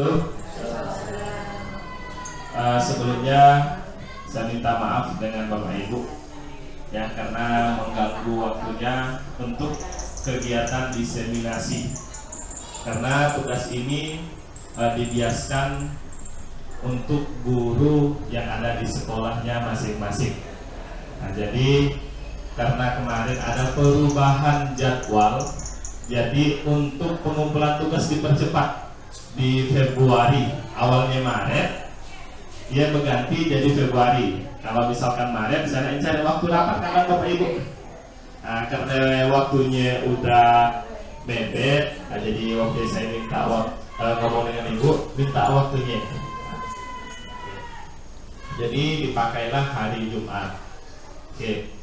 wabarakatuh. Sebelumnya saya minta maaf dengan Bapak Ibu ya, karena mengganggu waktunya untuk kegiatan diseminasi. Karena tugas ini dibiaskan untuk guru yang ada di sekolahnya masing-masing. Nah, jadi karena kemarin ada perubahan jadwal, jadi untuk pengumpulan tugas dipercepat di Februari, awalnya Maret, dia berganti jadi Februari. Kalau misalkan Maret, misalnya cari waktu rapat kapan Bapak Ibu? Nah, karena waktunya udah mepet, nah, jadi waktu saya minta ngomong dengan Ibu, minta waktunya. Jadi dipakailah hari Jumat. Oke.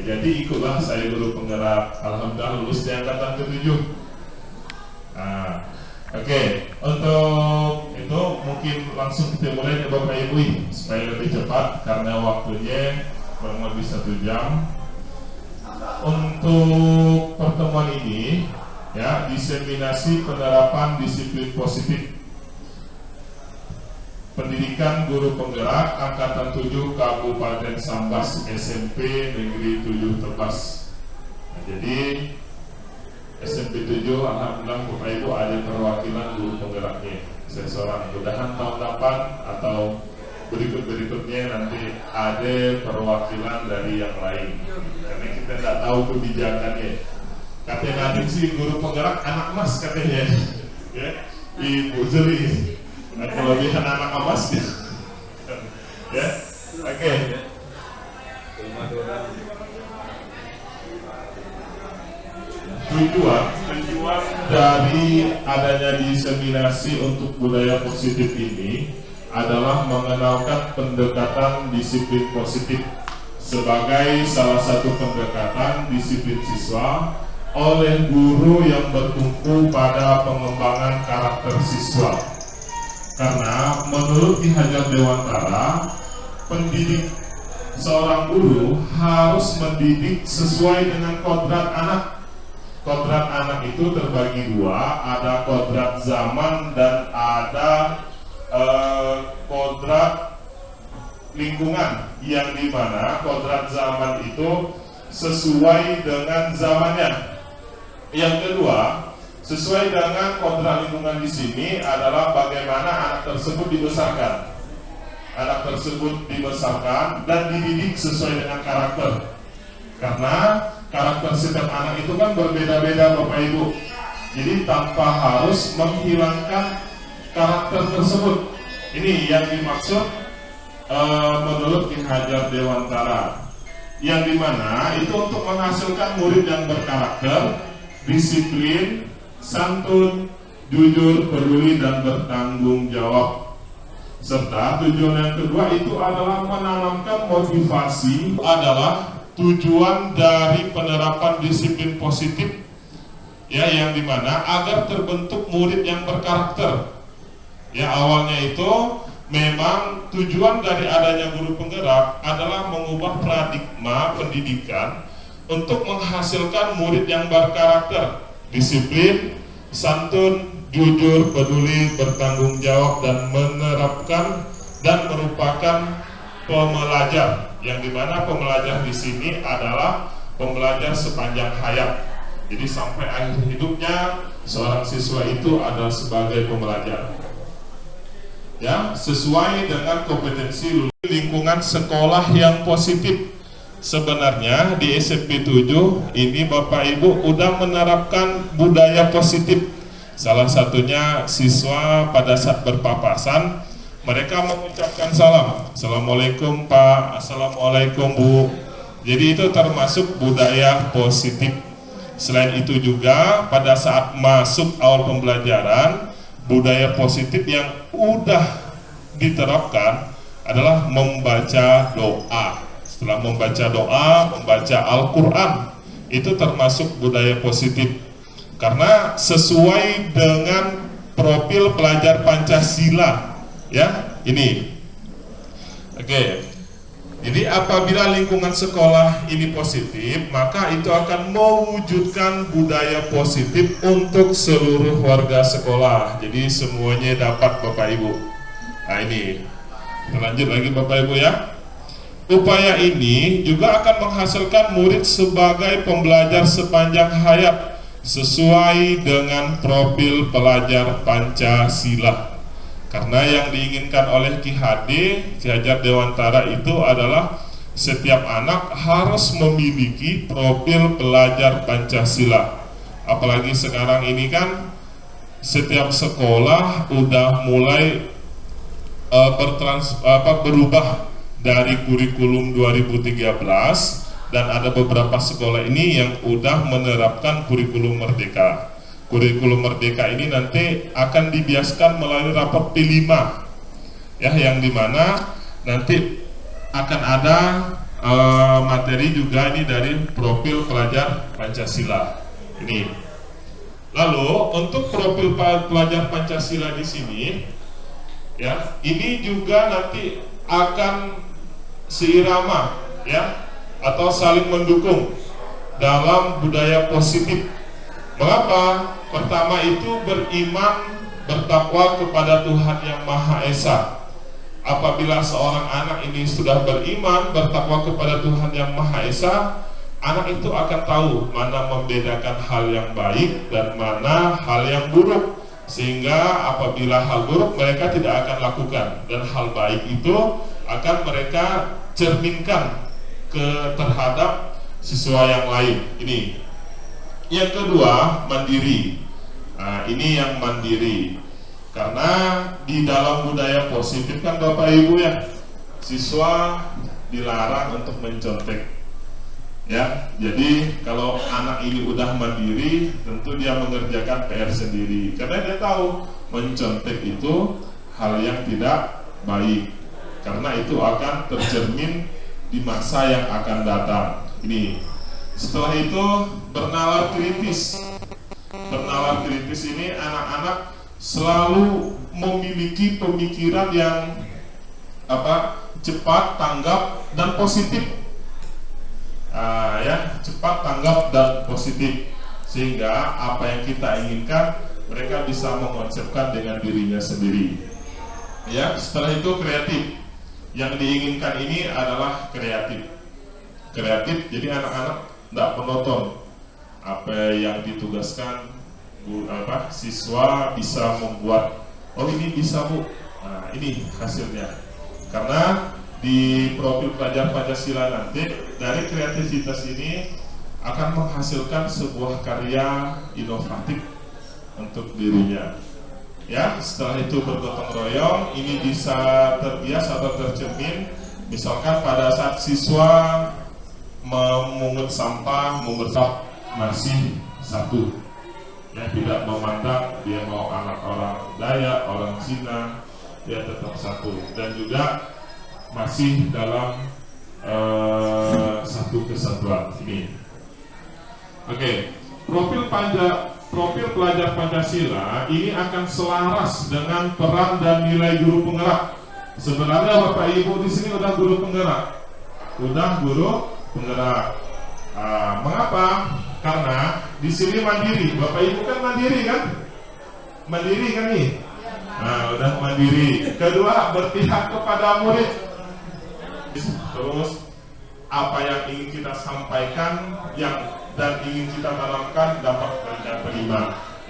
Jadi ikutlah saya guru penggerak, alhamdulillah lulus di angkatan ke-7. Nah, oke. Untuk itu mungkin langsung kita mulai ke Bapak Ibu supaya lebih cepat karena waktunya kurang lebih 1 jam. Untuk pertemuan ini ya, diseminasi penerapan disiplin positif Pendidikan Guru Penggerak Angkatan 7 Kabupaten Sambas SMP Negeri 7 Tebas. Nah, jadi SMP 7 alhamdulillah Bapak Ibu ada perwakilan guru penggeraknya. Saya seorang, mudahan tahun depan atau berikutnya nanti ada perwakilan dari yang lain. Karena kita tidak tahu kebijakannya. Katanya nanti sih guru penggerak anak emas katanya. Ya, Ibu Zeli. Kelebihan anak emas ya. Oke. Tujuan dari adanya diseminasi untuk budaya positif ini adalah mengenalkan pendekatan disiplin positif sebagai salah satu pendekatan disiplin siswa oleh guru yang bertumpu pada pengembangan karakter siswa. Karena menurut Ki Hajar Dewantara, pendidik seorang guru harus mendidik sesuai dengan kodrat anak. Kodrat anak itu terbagi 2, ada kodrat zaman dan ada kodrat lingkungan, yang dimana kodrat zaman itu sesuai dengan zamannya. Yang kedua, sesuai dengan kodrat lingkungan di sini adalah bagaimana anak tersebut dibesarkan. Anak tersebut dibesarkan dan dididik sesuai dengan karakter. Karena karakter setiap anak itu kan berbeda-beda Bapak Ibu. Jadi tanpa harus menghilangkan karakter tersebut. Ini yang dimaksud menurut Ki Hajar Dewantara. Yang dimana itu untuk menghasilkan murid yang berkarakter, disiplin, santun, jujur, peduli, dan bertanggung jawab. Serta tujuan yang kedua itu adalah menanamkan motivasi, adalah tujuan dari penerapan disiplin positif ya, yang dimana agar terbentuk murid yang berkarakter. Ya, awalnya itu memang tujuan dari adanya guru penggerak adalah mengubah paradigma pendidikan untuk menghasilkan murid yang berkarakter, disiplin, santun, jujur, peduli, bertanggung jawab, dan menerapkan dan merupakan pembelajar, yang dimana pembelajar di sini adalah pembelajar sepanjang hayat. Jadi sampai akhir hidupnya seorang siswa itu adalah sebagai pembelajar. Ya, sesuai dengan kompetensi lingkungan sekolah yang positif. Sebenarnya di SMP 7 ini Bapak Ibu udah menerapkan budaya positif. Salah satunya siswa pada saat berpapasan mereka mengucapkan salam. Assalamualaikum Pak, Assalamualaikum Bu. Jadi itu termasuk budaya positif. Selain itu juga pada saat masuk awal pembelajaran, budaya positif yang udah diterapkan adalah membaca doa. Setelah membaca doa, membaca Al-Quran, itu termasuk budaya positif. Karena sesuai dengan profil pelajar Pancasila, ya, ini. Oke. Jadi apabila lingkungan sekolah ini positif, maka itu akan mewujudkan budaya positif untuk seluruh warga sekolah. Jadi semuanya dapat Bapak Ibu. Nah ini, lanjut lagi Bapak Ibu ya. Upaya ini juga akan menghasilkan murid sebagai pembelajar sepanjang hayat sesuai dengan profil pelajar Pancasila. Karena yang diinginkan oleh Ki Hajar Dewantara itu adalah setiap anak harus memiliki profil pelajar Pancasila. Apalagi sekarang ini kan setiap sekolah udah mulai berubah dari kurikulum 2013, dan ada beberapa sekolah ini yang udah menerapkan kurikulum merdeka. Kurikulum merdeka ini nanti akan dibiaskan melalui rapor P5, ya, yang dimana nanti akan ada materi juga ini dari profil pelajar Pancasila ini. Lalu untuk profil pelajar Pancasila di sini, ya, ini juga nanti akan seirama, ya, atau saling mendukung dalam budaya positif. Mengapa? Pertama itu beriman, bertakwa kepada Tuhan Yang Maha Esa. Apabila seorang anak ini sudah beriman, bertakwa kepada Tuhan Yang Maha Esa, anak itu akan tahu mana membedakan hal yang baik dan mana hal yang buruk. Sehingga apabila hal buruk mereka tidak akan lakukan, dan hal baik itu akan mereka cerminkan terhadap siswa yang lain. Ini. Yang kedua, mandiri. Nah, ini yang mandiri. Karena di dalam budaya positif kan Bapak Ibu ya, siswa dilarang untuk mencontek. Ya, jadi kalau anak ini udah mandiri, tentu dia mengerjakan PR sendiri. Karena dia tahu mencontek itu hal yang tidak baik. Karena itu akan tercermin di masa yang akan datang. Ini. Setelah itu bernalar kritis. Bernalar kritis ini anak-anak selalu memiliki pemikiran yang cepat, tanggap, dan positif. Ya, cepat, tanggap, dan positif, sehingga apa yang kita inginkan mereka bisa mengonsepkan dengan dirinya sendiri. Ya, setelah itu kreatif. Yang diinginkan ini adalah kreatif. Kreatif, jadi anak-anak tidak monoton. Apa yang ditugaskan siswa bisa membuat, oh ini bisa Bu, nah ini hasilnya. Karena di profil pelajar Pancasila nanti dari kreativitas ini akan menghasilkan sebuah karya inovatif untuk dirinya. Ya, setelah itu bergotong royong, ini bisa terbias atau tercermin. Misalkan pada saat siswa memungut sampah, mengetap masih satu, ya, tidak memandang dia mau anak orang Dayak, orang Cina, dia tetap satu, dan juga masih dalam satu kesatuan ini. Oke, profil pelajar Pancasila ini akan selaras dengan peran dan nilai guru penggerak. Sebenarnya Bapak Ibu di sini udah guru penggerak, mengapa? Karena di sini mandiri. Bapak Ibu kan mandiri kan? Mandiri kan nih? Nah, udah mandiri. Kedua, berpihak kepada murid. Terus apa yang ingin kita sampaikan dan ingin kita tanamkan dapat mereka terima.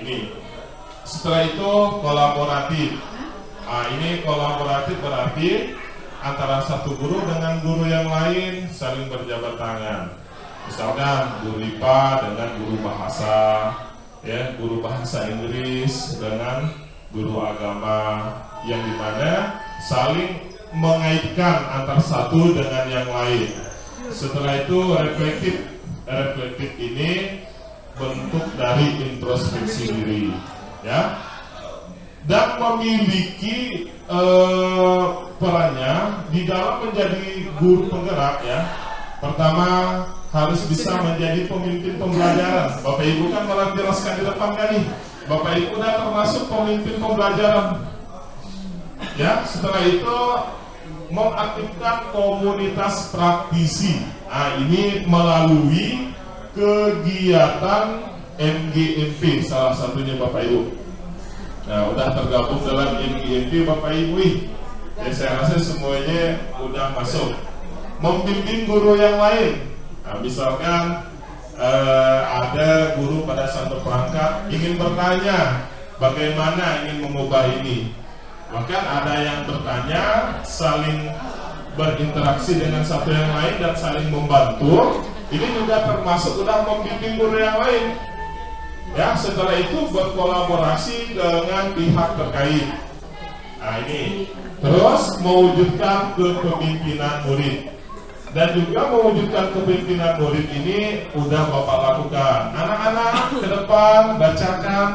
Ini. Setelah itu kolaboratif. Nah, ini kolaboratif berarti antara satu guru dengan guru yang lain saling berjabat tangan. Misalkan guru IPA dengan guru bahasa, ya, guru bahasa Inggris dengan guru agama, yang dimana saling mengaitkan antar satu dengan yang lain. Setelah itu reflektif ini bentuk dari introspeksi diri, ya, dan memiliki perannya di dalam menjadi guru penggerak, ya. Pertama, harus bisa menjadi pemimpin pembelajaran. Bapak Ibu kan malah jelaskan di depan kan nih, Bapak Ibu udah termasuk pemimpin pembelajaran, ya. Setelah itu mengaktifkan komunitas praktisi. Nah, ini melalui kegiatan MGMP salah satunya Bapak Ibu. Nah, udah tergabung dalam MGMP Bapak Ibu. Ya, saya rasa semuanya udah masuk. Membimbing guru yang lain. Nah, misalkan ada guru pada satu perangkat ingin bertanya bagaimana ingin mengubah ini. Bahkan ada yang bertanya, saling berinteraksi dengan satu yang lain dan saling membantu. Ini juga termasuk sudah membimbing guru yang lain. Ya, setelah itu berkolaborasi dengan pihak terkait. Nah, ini terus mewujudkan kepemimpinan murid. Dan juga mewujudkan kepemimpinan murid ini udah Bapak lakukan. Anak-anak ke depan bacakan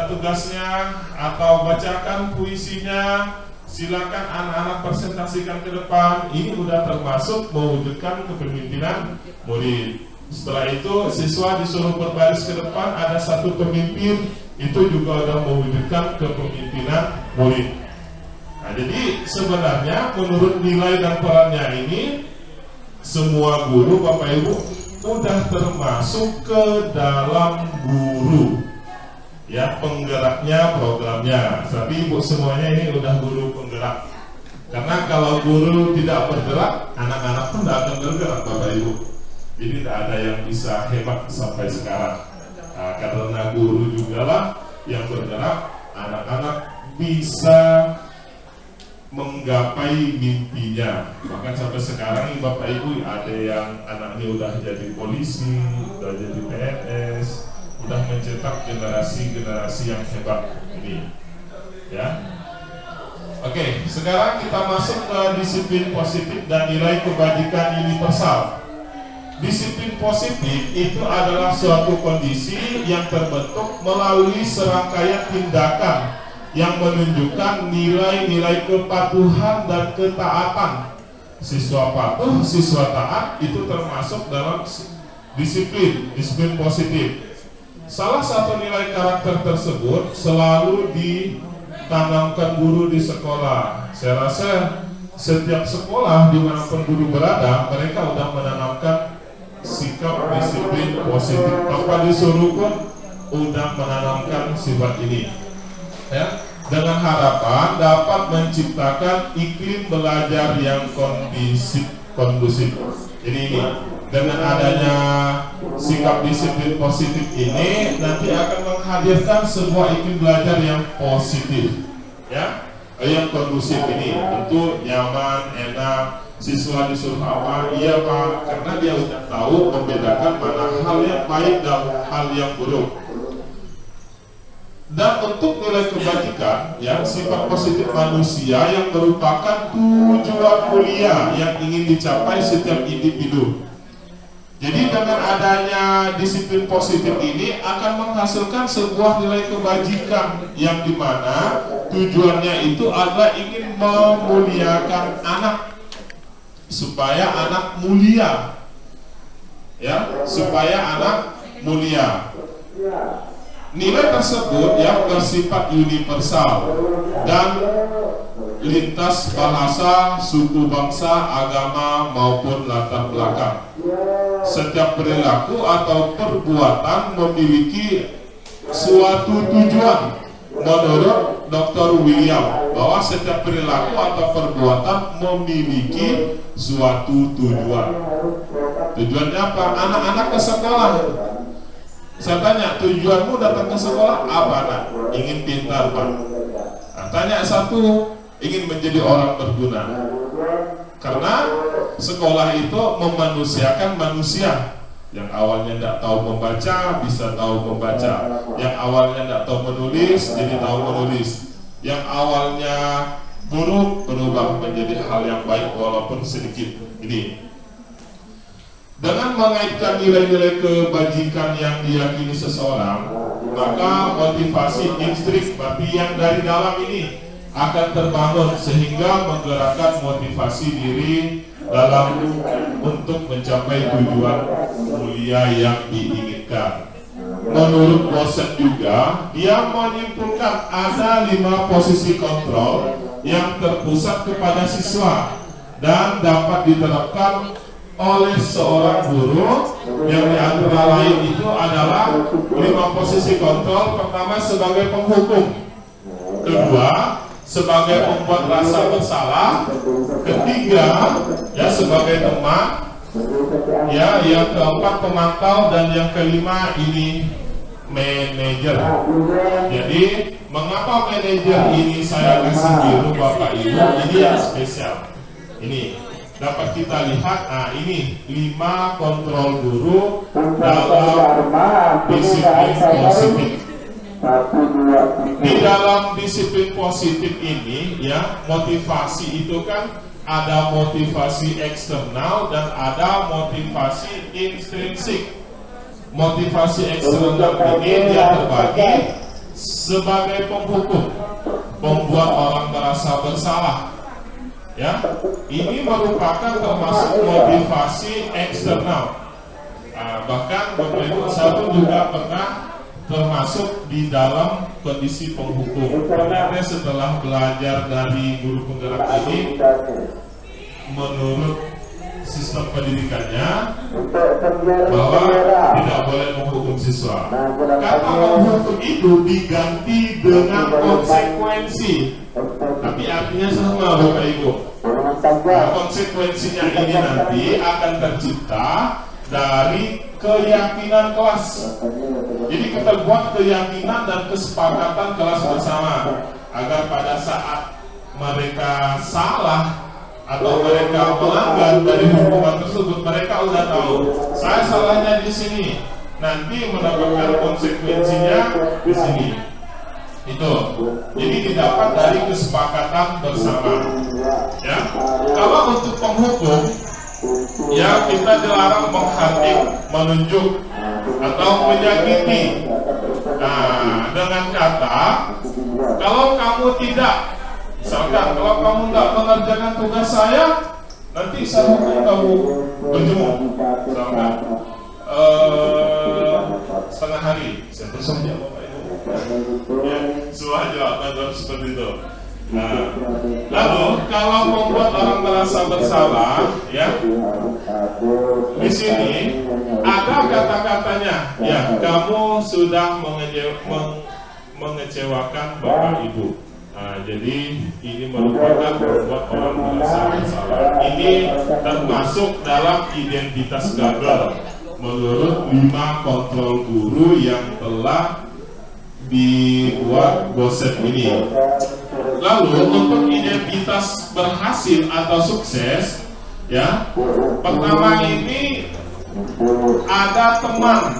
tugasnya atau bacakan puisinya. Silakan anak-anak presentasikan ke depan. Ini udah termasuk mewujudkan kepemimpinan murid. Setelah itu siswa disuruh berbaris ke depan, ada satu pemimpin, itu juga udah mewujudkan kepemimpinan murid. Nah, jadi sebenarnya menurut nilai dan perannya ini, semua guru Bapak Ibu udah termasuk ke dalam guru, ya, penggeraknya, programnya. Tapi Ibu semuanya ini udah guru penggerak. Karena kalau guru tidak bergerak, anak-anak pun tidak akan bergerak Bapak Ibu. Jadi tidak ada yang bisa hebat sampai sekarang. Nah, karena guru juga lah yang bergerak, anak-anak bisa menggapai mimpinya. Bahkan sampai sekarang Bapak Ibu ada yang anaknya udah jadi polisi, udah jadi PNS, udah mencetak generasi-generasi yang hebat ini, ya. Oke, sekarang kita masuk ke disiplin positif dan nilai kebajikan universal. Disiplin positif itu adalah suatu kondisi yang terbentuk melalui serangkaian tindakan yang menunjukkan nilai-nilai kepatuhan dan ketaatan. Siswa patuh, siswa taat itu termasuk dalam disiplin positif. Salah satu nilai karakter tersebut selalu ditanamkan guru di sekolah. Saya rasa setiap sekolah dimanapun guru berada, mereka sudah menanamkan sikap disiplin positif. Tanpa disuruh pun sudah menanamkan sifat ini, ya, dengan harapan dapat menciptakan iklim belajar yang kondusif. Jadi ini dengan adanya sikap disiplin positif ini nanti akan menghadirkan sebuah iklim belajar yang positif, ya, yang kondusif. Ini tentu nyaman, enak, siswa disuruh apa, iya Pak, karena dia sudah tahu membedakan mana hal yang baik dan hal yang buruk. Dan untuk nilai kebajikan, ya, sifat positif manusia yang merupakan tujuan mulia yang ingin dicapai setiap individu. Jadi dengan adanya disiplin positif ini akan menghasilkan sebuah nilai kebajikan yang dimana tujuannya itu adalah ingin memuliakan anak supaya anak mulia, ya, supaya anak mulia. Nilai tersebut yang bersifat universal dan lintas bahasa, suku, bangsa, agama maupun latar belakang. Setiap perilaku atau perbuatan memiliki suatu tujuan. Menurut Dr. William, bahwa setiap perilaku atau perbuatan memiliki suatu tujuan. Tujuannya apa? Anak-anak ke sekolah. Saya tanya, tujuanmu datang ke sekolah apa, nak? Ingin pintar, Pak. Nah, tanya satu, ingin menjadi orang berguna. Karena sekolah itu memanusiakan manusia. Yang awalnya tidak tahu membaca, bisa tahu membaca. Yang awalnya tidak tahu menulis, jadi tahu menulis. Yang awalnya buruk, berubah menjadi hal yang baik walaupun sedikit. Ini. Dengan mengaitkan nilai-nilai kebajikan yang diyakini seseorang, maka motivasi instrik berarti yang dari dalam ini akan terbangun sehingga menggerakkan motivasi diri dalam untuk mencapai tujuan mulia yang diinginkan. Menurut Boset juga, dia menyimpulkan ada 5 posisi kontrol yang terpusat kepada siswa dan dapat diterapkan oleh seorang guru, yang di antara lain itu adalah 5 posisi kontrol. Pertama, sebagai penghukum. Kedua, sebagai pembuat rasa bersalah. Ketiga, ya sebagai teman. Ya, yang keempat pemantau, dan yang kelima ini manajer. Jadi, mengapa manajer ini saya kasih biru Bapak Ibu? Ini yang spesial. Ini dapat kita lihat, ini 5 kontrol guru dalam disiplin positif. Di dalam disiplin positif ini, ya, motivasi itu kan ada motivasi eksternal dan ada motivasi intrinsik. Motivasi eksternal ini dia terbagi sebagai penghukum, membuat orang merasa bersalah. Ya, ini merupakan termasuk motivasi eksternal. Bahkan Bapak Ibu, saya pun juga pernah termasuk di dalam kondisi penghukum. Ternyata setelah belajar dari guru penggerak ini, menurut sistem pendidikannya bahwa tidak boleh menghukum siswa. Kata menghukum itu diganti dengan konsekuensi, tapi artinya sama Bapak Ibu. Konsekuensinya ini nanti akan tercipta dari keyakinan kelas. Jadi kita buat keyakinan dan kesepakatan kelas bersama, agar pada saat mereka salah atau mereka melanggar dari hukuman tersebut, mereka udah tahu saya salahnya di sini, nanti mendapatkan konsekuensinya di sini. Itu jadi didapat dari kesepakatan bersama. Ya, kalau untuk penghukum, ya kita dilarang menghakim, menunjuk atau menyakiti. Nah, dengan kata, kalau kamu tidak, misalkan kalau kamu tidak mengerjakan tugas saya, nanti saya hukum kamu berjemur, misalkan setengah hari. Saya bersedia Bapak Ibu. Ya, sebuah jawaban seperti itu. Nah, lalu kalau membuat orang merasa bersalah, ya, di sini ada kata-katanya, ya, kamu sudah mengecewakan Bapak Ibu. Nah, jadi ini merupakan membuat orang merasa bersalah. Ini termasuk dalam identitas gagal menurut 5 kontrol guru yang telah dibuat Boset ini. Lalu untuk identitas berhasil atau sukses, ya, pertama ini ada teman.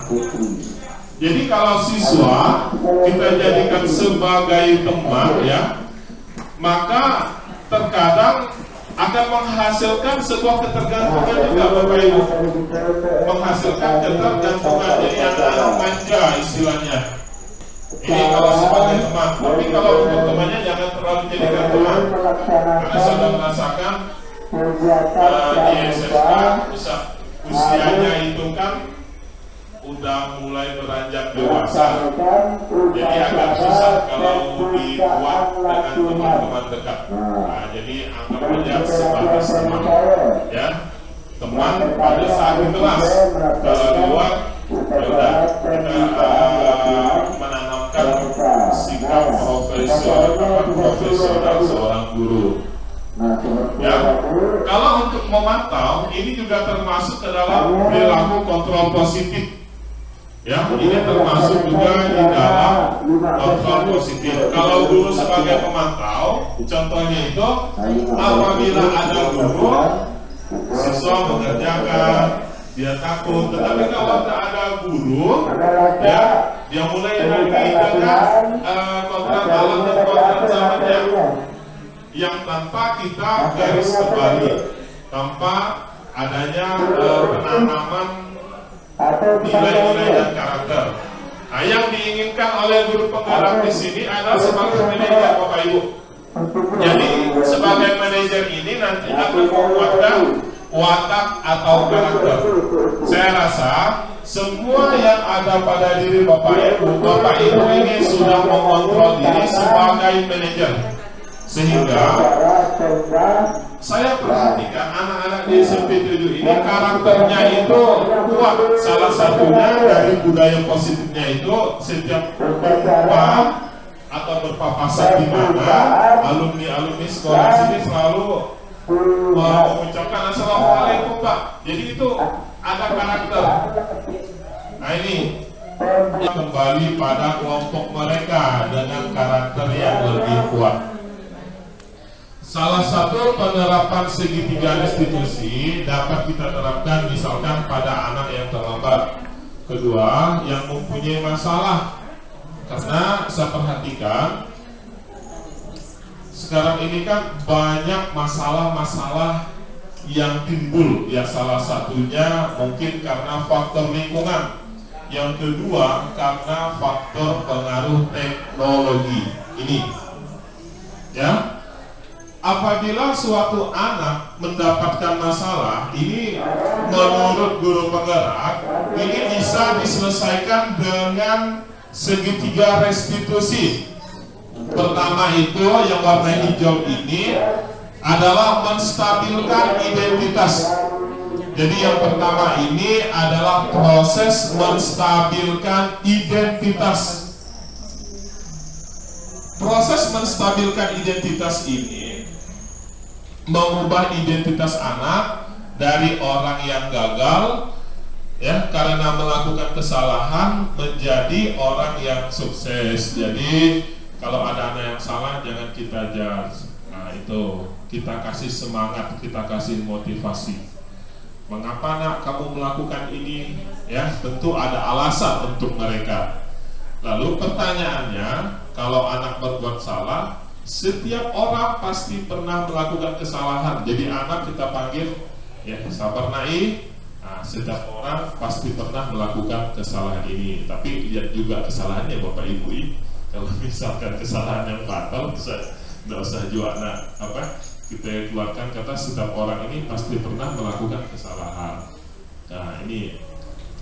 Jadi kalau siswa kita jadikan sebagai teman, ya, maka terkadang akan menghasilkan sebuah ketergantungan juga Bapak Ibu. Menghasilkan ketergantungan, jadi anak-anak manja istilahnya. Ini kalau sebagai teman, tapi kalau untuk temannya jangan terlalu jadikan teman. Karena saya sudah merasakan di SMK usianya itu kan udah mulai beranjak dewasa, jadi agak susah kalau dibuat dengan teman-teman dekat. Nah, jadi anggap aja sebatas teman, ya, teman pada saat di kelas. Kalau di luar, ya udah kita menanamkan sikap profesional seorang guru. Ya, kalau untuk memantau, ini juga termasuk ke dalam perilaku kontrol positif. Ya, ini termasuk juga di dalam kontrol positif. Kalau guru sebagai pemantau, contohnya itu apabila ada guru, siswa mengerjakan, dia takut. Tetapi kalau tidak ada guru, ya, dia mulai lagi dengan kontrak alam dan kontrak zamannya, yang tanpa kita garis terbalik, tanpa adanya penanaman nilai-nilai dan karakter. Nah, yang diinginkan oleh guru penggerak di sini adalah sebagai manajer, Bapak Ibu. Jadi sebagai manajer ini nanti akan menguatkan watak atau karakter. Saya rasa semua yang ada pada diri Bapak Ibu ini sudah mengontrol diri sebagai manajer, sehingga saya perhatikan anak-anak di SMP 7 ini karakternya itu kuat. Salah satunya dari budaya positifnya itu setiap berjumpa atau berpapasan di mana alumni sekolah sini selalu mengucapkan Assalamualaikum Pak. Jadi itu ada karakter. Nah ini kembali pada kelompok mereka dengan karakter yang lebih kuat. Salah satu penerapan segitiga restitusi dapat kita terapkan misalkan pada anak yang terlambat. Kedua, yang mempunyai masalah. Karena saya perhatikan sekarang ini kan banyak masalah-masalah yang timbul. Ya salah satunya mungkin karena faktor lingkungan. Yang kedua karena faktor pengaruh teknologi. Ini ya. Apabila suatu anak mendapatkan masalah, ini menurut guru penggerak, ini bisa diselesaikan dengan segitiga restitusi. Pertama itu yang warna hijau ini adalah menstabilkan identitas. Jadi yang pertama ini adalah proses menstabilkan identitas. Proses menstabilkan identitas ini mengubah identitas anak dari orang yang gagal ya karena melakukan kesalahan menjadi orang yang sukses. Jadi kalau ada anak yang salah jangan kita judge. Nah itu kita kasih semangat, kita kasih motivasi. Mengapa nak kamu melakukan ini? Ya tentu ada alasan untuk mereka. Lalu pertanyaannya, kalau anak berbuat salah, setiap orang pasti pernah melakukan kesalahan. Jadi anak kita panggil, ya sabar naik. Nah, setiap orang pasti pernah melakukan kesalahan ini. Tapi lihat juga kesalahannya Bapak Ibu. Kalau misalkan kesalahan yang fatal, tidak usah juga kita keluarkan kata setiap orang ini pasti pernah melakukan kesalahan. Nah ini.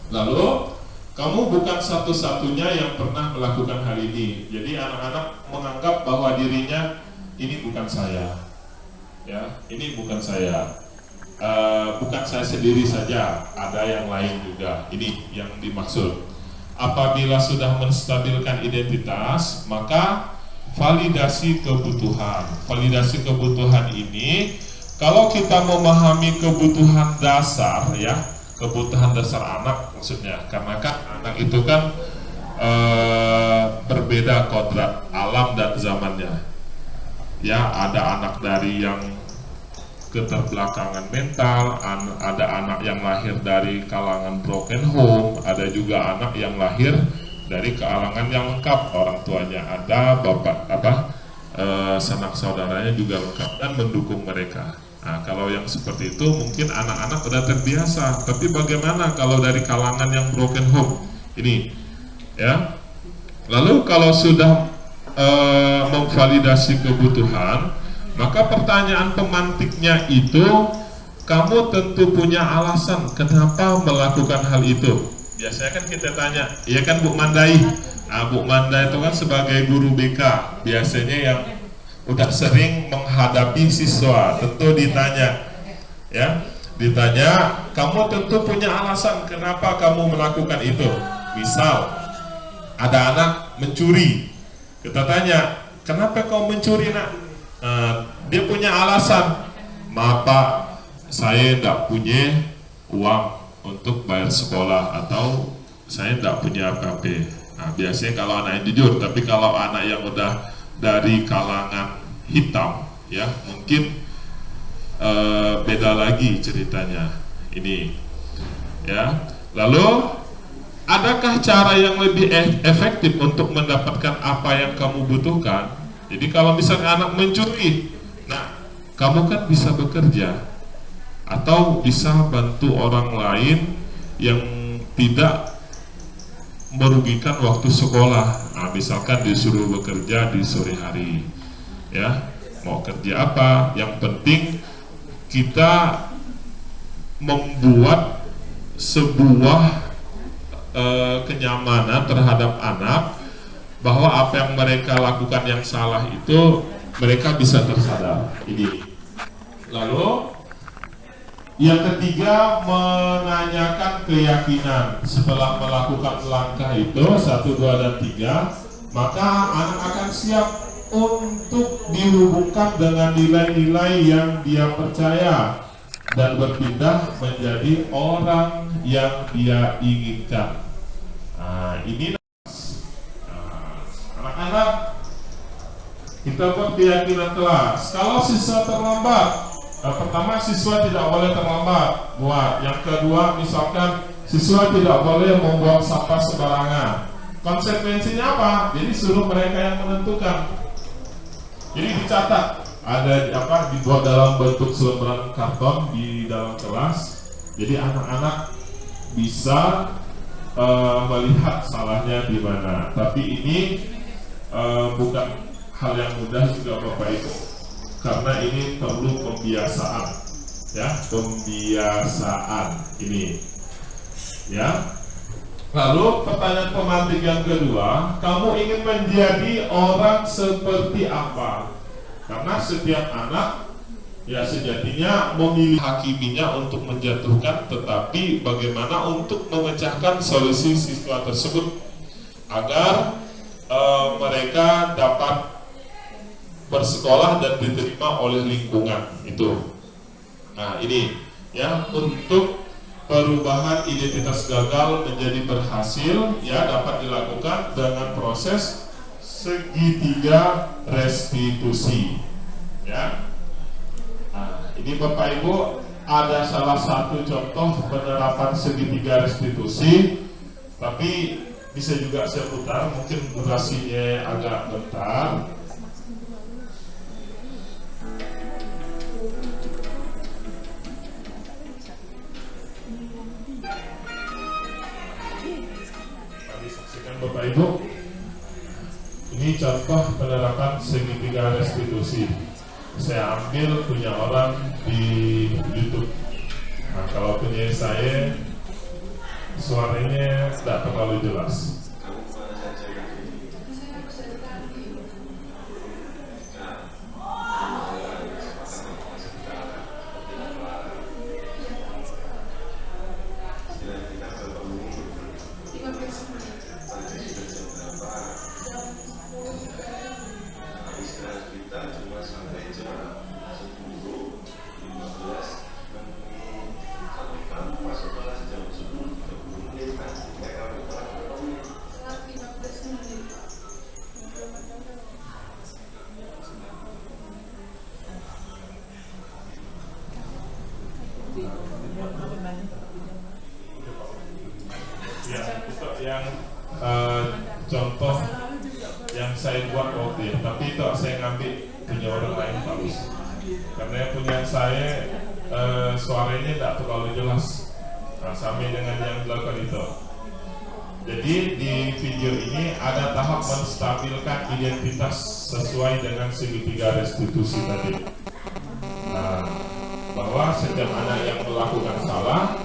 Lalu kamu bukan satu-satunya yang pernah melakukan hal ini. Jadi anak-anak menganggap bahwa dirinya ini bukan saya, ya, ini bukan saya, bukan saya sendiri saja, ada yang lain juga. Ini yang dimaksud. Apabila sudah menstabilkan identitas, maka validasi kebutuhan. Validasi kebutuhan ini, kalau kita memahami kebutuhan dasar, ya. Kebutuhan dasar anak maksudnya, karena kan anak itu kan berbeda kodrat alam dan zamannya. Ya ada anak dari yang keterbelakangan mental, ada anak yang lahir dari kalangan broken home, ada juga anak yang lahir dari kalangan yang lengkap, orang tuanya ada, bapak sanak saudaranya juga lengkap dan mendukung mereka. Nah, kalau yang seperti itu mungkin anak-anak sudah terbiasa. Tapi bagaimana kalau dari kalangan yang broken home ini, ya? Lalu kalau sudah memvalidasi kebutuhan, maka pertanyaan pemantiknya itu, kamu tentu punya alasan kenapa melakukan hal itu. Biasanya kan kita tanya, iya kan Bu Mandai? Nah, Bu Mandai itu kan sebagai guru BK, biasanya yang udah sering menghadapi siswa, tentu ditanya, ya, ditanya, kamu tentu punya alasan kenapa kamu melakukan itu. Misal, ada anak mencuri, kita tanya, kenapa kau mencuri nak? Dia punya alasan, maaf Pak, saya tidak punya uang untuk bayar sekolah atau saya tidak punya apa-apa. Nah, biasanya kalau anak yang jujur, tapi kalau anak yang udah dari kalangan hitam, ya mungkin beda lagi ceritanya ini, ya. Lalu adakah cara yang lebih efektif untuk mendapatkan apa yang kamu butuhkan? Jadi kalau misalnya anak mencuri, nah kamu kan bisa bekerja. atau bisa bantu orang lain yang tidak merugikan waktu sekolah. Nah, misalkan disuruh bekerja di sore hari, ya, mau kerja apa, yang penting kita membuat sebuah kenyamanan terhadap anak, bahwa apa yang mereka lakukan yang salah itu mereka bisa tersadar. Ini. Lalu yang ketiga, menanyakan keyakinan. Setelah melakukan langkah itu 1, 2, dan 3, maka anak akan siap untuk dihubungkan dengan nilai-nilai yang dia percaya dan berpindah menjadi orang yang dia inginkan. Nah, ini anak-anak, kita buat keyakinan kelas. Kalau siswa terlambat, pertama, siswa tidak boleh terlambat buat. Yang kedua, misalkan siswa tidak boleh membuang sampah sembarangan. Konsekuensinya apa? Jadi suruh mereka yang menentukan. Jadi dicatat, ada dibuat dalam bentuk selembaran karton di dalam kelas. Jadi anak-anak bisa melihat salahnya di mana. Tapi ini bukan hal yang mudah juga Bapak Ibu, karena ini perlu pembiasaan, ya, pembiasaan ini, ya. Lalu pertanyaan pemantik yang kedua, kamu ingin menjadi orang seperti apa? Karena setiap anak, ya, sejatinya memilih hakiminya untuk menjatuhkan, tetapi bagaimana untuk memecahkan solusi siswa tersebut agar mereka dapat bersekolah dan diterima oleh lingkungan itu. Nah, ini, ya, untuk perubahan identitas gagal menjadi berhasil, ya, dapat dilakukan dengan proses segitiga restitusi, ya. Nah, ini Bapak Ibu ada salah satu contoh penerapan segitiga restitusi, tapi bisa juga saya putar, mungkin durasinya agak bentar. Bapak Ibu, ini contoh penerapan segitiga restitusi. Saya ambil punya orang di YouTube. Nah, kalau punya saya, suaranya tidak terlalu jelas. Yang contoh yang saya buat waktu itu, tapi itu saya ngambil punya orang lain bagus, karena yang punya saya suaranya tidak terlalu jelas. Nah, sama dengan yang dilakukan itu. Jadi di video ini ada tahap menstabilkan identitas sesuai dengan segitiga restitusi tadi. Nah, bahwa setiap anak yang melakukan salah,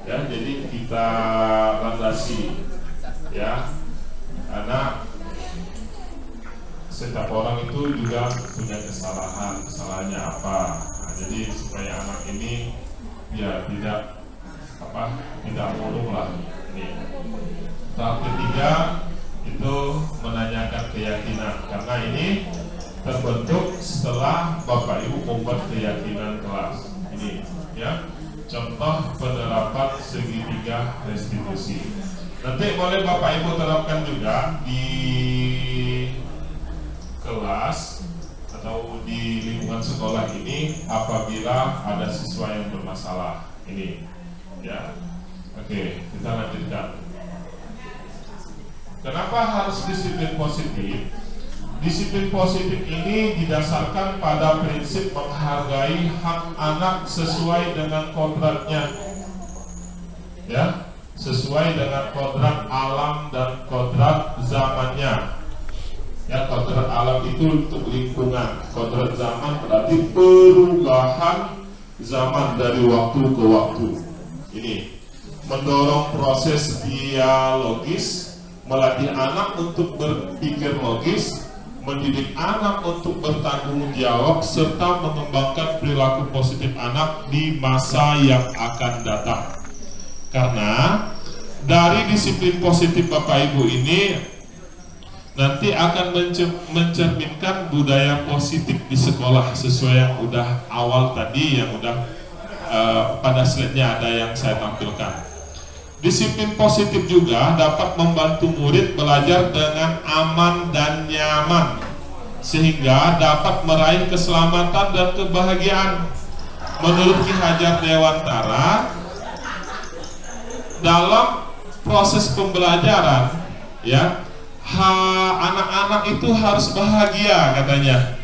ya, jadi kita landasi, ya, karena setiap orang itu juga punya kesalahannya apa. Nah, jadi supaya anak ini, ya, tidak murung lah. Ini tahap ketiga itu menanyakan keyakinan, karena ini terbentuk setelah Bapak Ibu membuat keyakinan kelas. Ini, ya, contoh penerapan segitiga restitusi. Nanti boleh Bapak Ibu terapkan juga di kelas atau di lingkungan sekolah ini apabila ada siswa yang bermasalah. Ini, ya. Oke, kita lanjutkan. Kenapa harus disiplin positif? Disiplin positif ini didasarkan pada prinsip menghargai hak anak sesuai dengan kodratnya, ya, sesuai dengan kodrat alam dan kodrat zamannya. Ya, kodrat alam itu untuk lingkungan, kodrat zaman berarti perubahan zaman dari waktu ke waktu. Ini mendorong proses dialogis, melatih anak untuk berpikir logis, mendidik anak untuk bertanggung jawab, serta mengembangkan perilaku positif anak di masa yang akan datang. Karena dari disiplin positif Bapak Ibu ini nanti akan mencerminkan budaya positif di sekolah, sesuai yang udah awal tadi, yang udah pada slide-nya ada yang saya tampilkan. Disiplin positif juga dapat membantu murid belajar dengan aman dan nyaman, sehingga dapat meraih keselamatan dan kebahagiaan. Menurut Ki Hajar Dewantara, dalam proses pembelajaran, ya, anak-anak itu harus bahagia katanya,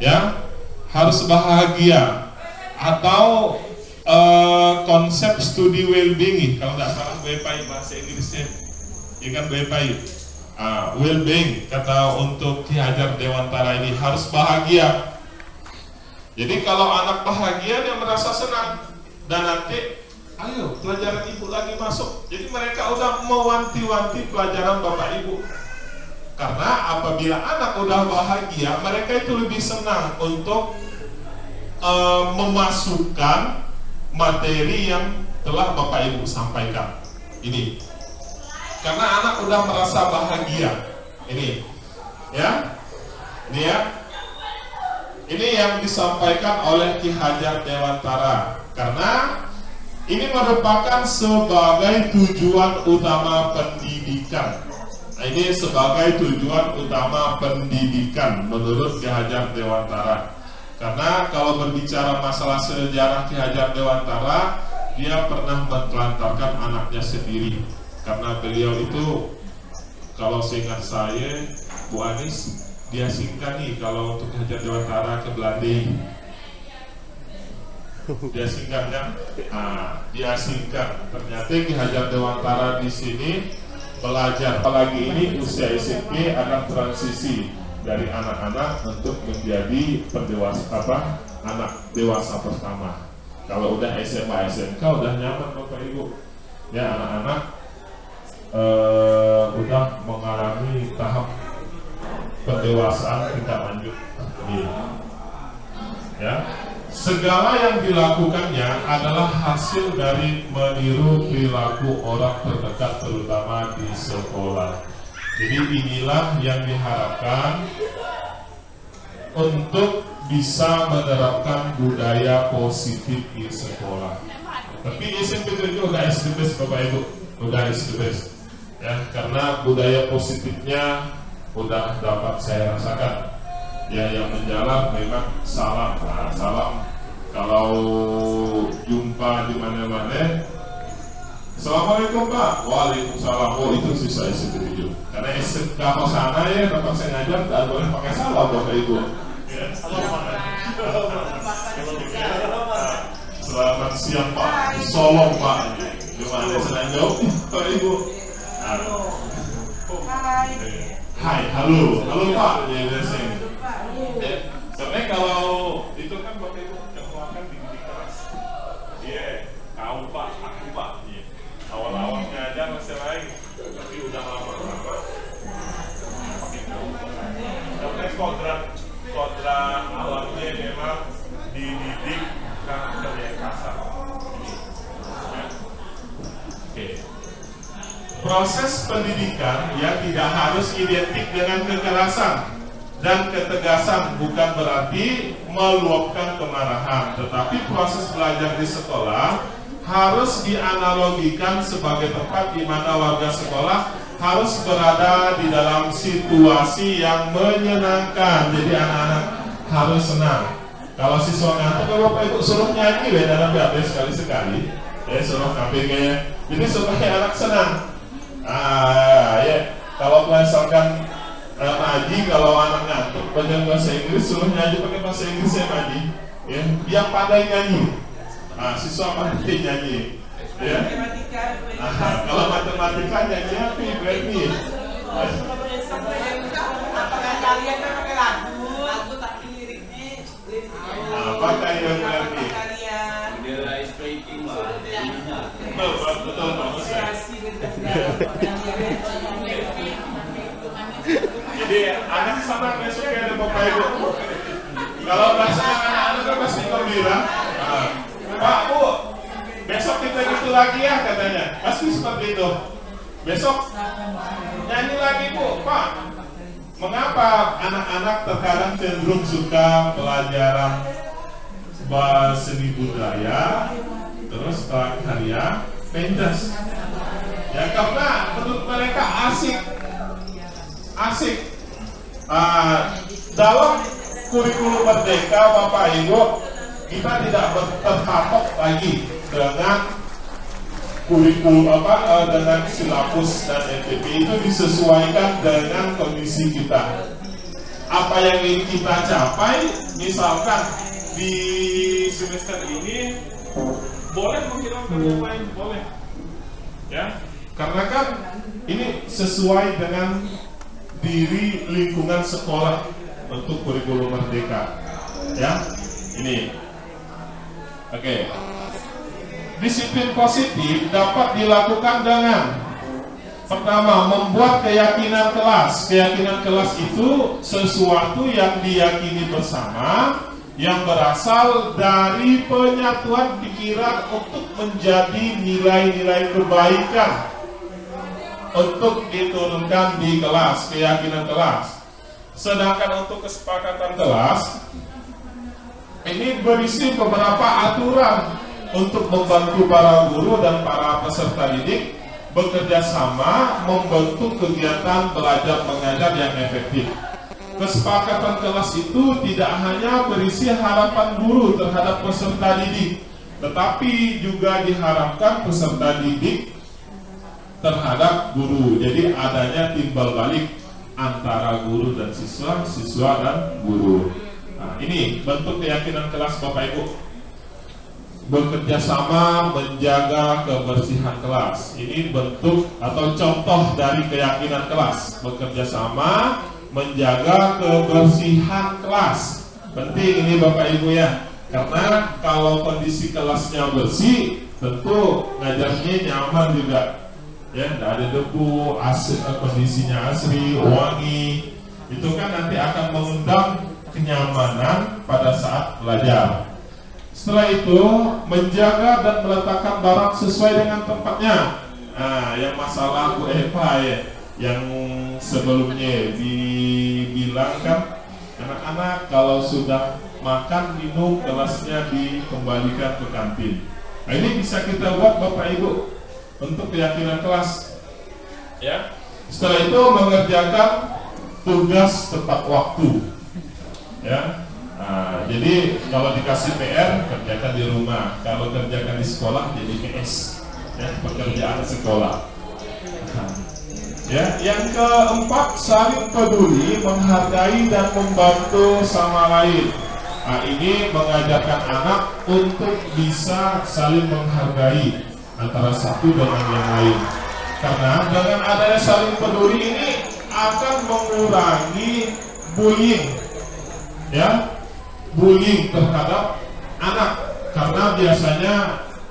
ya, harus bahagia. Atau konsep studi well-being, kalau tidak salah BPI bahasa Inggrisnya, ya kan BPI, well-being kata untuk Ki Hajar Dewantara ini harus bahagia. Jadi kalau anak bahagia dia merasa senang, dan nanti ayo pelajaran ibu lagi masuk. Jadi mereka udah mewanti-wanti pelajaran bapak ibu. Karena apabila anak udah bahagia, mereka itu lebih senang untuk memasukkan materi yang telah bapak ibu sampaikan. Ini karena anak udah merasa bahagia. Ini ya, ini ya, ini yang disampaikan oleh Ki Hajar Dewantara. Karena ini merupakan sebagai tujuan utama pendidikan. Nah, ini sebagai tujuan utama pendidikan menurut Ki Hajar Dewantara. Karena kalau berbicara masalah sejarah Ki Hajar Dewantara, dia pernah menelantarkan anaknya sendiri. Karena beliau itu, kalau seingat saya, Bu Anis, dia singkat nih kalau untuk Ki Hajar Dewantara ke Belanda. Dia singkat kan? Dia singkat. Ternyata Ki Hajar Dewantara di sini belajar, apalagi ini usia SMP akan transisi dari anak-anak untuk menjadi anak dewasa pertama. Kalau udah SMA SMK udah nyaman Bapak Ibu. Ya, anak-anak udah mengalami tahap pendewasaan tingkat lanjut. Ya. Segala yang dilakukannya adalah hasil dari meniru perilaku orang terdekat, terutama di sekolah. Jadi inilah yang diharapkan untuk bisa menerapkan budaya positif di sekolah. Tapi SMP itu udah is the best Bapak Ibu, udah is the best. Ya, karena budaya positifnya udah dapat saya rasakan. Ya, yang menjalar memang salam. Nah, salam kalau jumpa di mana-mana, Assalamualaikum Pak. Waalaikumsalam. Oh, itu sih saya setuju. Karena kalau sana ya tempat saya ngajar tidak boleh pakai salam Bapak Ibu. Ya. Selamat siang Pak. Solong Pak. Gimana senang jawab Bapak Ibu? Hai, halo Pak. Ya, sebenarnya kalau itu kan Bapak Ibu keluarkan dididik keras. Iya, kau Pak, aku Pak. Awal-awal ngajar masih lain, tapi udah lama-lama. Tapi kodrat alamnya memang dididik karakter yang kasar. Oke. Proses pendidikan yang tidak harus identik dengan kekerasan dan ketegasan, bukan berarti meluapkan kemarahan, tetapi proses belajar di sekolah harus dianalogikan sebagai tempat di mana warga sekolah harus berada di dalam situasi yang menyenangkan. Jadi anak-anak harus senang. Kalau siswa ngantuk, kalau Bapak Ibu suruh nyanyi dalam BAP sekali-sekali, ya suruh kampingnya. Jadi supaya anak senang. Ya, kalau misalkan Maji kalau anak ngantuk belajar bahasa Inggris suruh nyanyi pakai bahasa Inggris ya Maji. Ya, yang pandai nyanyi. Siswa pandai nyanyi. Ya. Kalau matematika nyanyi apa berarti? Apakah kalian kan pakai lagu tapi liriknya Apakah yang berarti? kalian speaking Betul bagus ya. Jadi anak sama besok ada bapak ibu. Kalau rasanya anak-anak pasti gembira. Pak Bu, besok kita gitu lagi ya katanya. Pasti seperti itu. Besok nyanyi lagi Bu, Pak. Mengapa anak-anak terkadang cenderung suka pelajaran seni budaya, terus karya pentas? Ya karena menurut mereka asik. Dalam kurikulum Merdeka Bapak Ibu, kita tidak terpatok lagi dengan kurikulum dengan silabus dan NTP. Itu disesuaikan dengan kondisi kita. Apa yang ingin kita capai, misalkan di semester ini boleh menghilangkan yang lain, boleh ya, karena kan ini sesuai dengan diri lingkungan sekolah untuk kurikulum Merdeka ya. Ini oke. Disiplin positif dapat dilakukan dengan pertama, membuat keyakinan kelas. Keyakinan kelas itu sesuatu yang diyakini bersama, yang berasal dari penyatuan pikiran untuk menjadi nilai-nilai kebaikan untuk diturunkan di kelas, keyakinan kelas. Sedangkan untuk kesepakatan kelas ini berisi beberapa aturan untuk membantu para guru dan para peserta didik bekerja sama membentuk kegiatan belajar mengajar yang efektif. Kesepakatan kelas itu tidak hanya berisi harapan guru terhadap peserta didik, tetapi juga diharapkan peserta didik terhadap guru. Jadi adanya timbal balik antara guru dan siswa, siswa dan guru. Nah, ini bentuk keyakinan kelas Bapak Ibu. Bekerja sama menjaga kebersihan kelas. Ini bentuk atau contoh dari keyakinan kelas. Bekerja sama menjaga kebersihan kelas. Penting ini Bapak Ibu ya. Karena kalau kondisi kelasnya bersih, tentu ngajarnya nyaman juga. Ya, tidak ada debu, kondisinya asri, wangi. Itu kan nanti akan mengundang kenyamanan pada saat belajar. Setelah itu, menjaga dan meletakkan barang sesuai dengan tempatnya. Nah, yang masalah Bu Eva ya, yang sebelumnya dibilang kan, anak-anak kalau sudah makan, minum, kelasnya dikembalikan ke kantin. Nah, ini bisa kita buat Bapak Ibu untuk keyakinan kelas. Ya. Setelah itu mengerjakan tugas tepat waktu. Ya. Nah, jadi kalau dikasih PR kerjakan di rumah, kalau kerjakan di sekolah jadi PS, ya, pekerjaan sekolah. Ya, yang keempat, saling peduli, menghargai dan membantu sama lain. Nah, ini mengajarkan anak untuk bisa saling menghargai antara satu dengan yang lain. Karena dengan adanya saling peduli ini akan mengurangi bullying, ya, bullying terhadap anak. Karena biasanya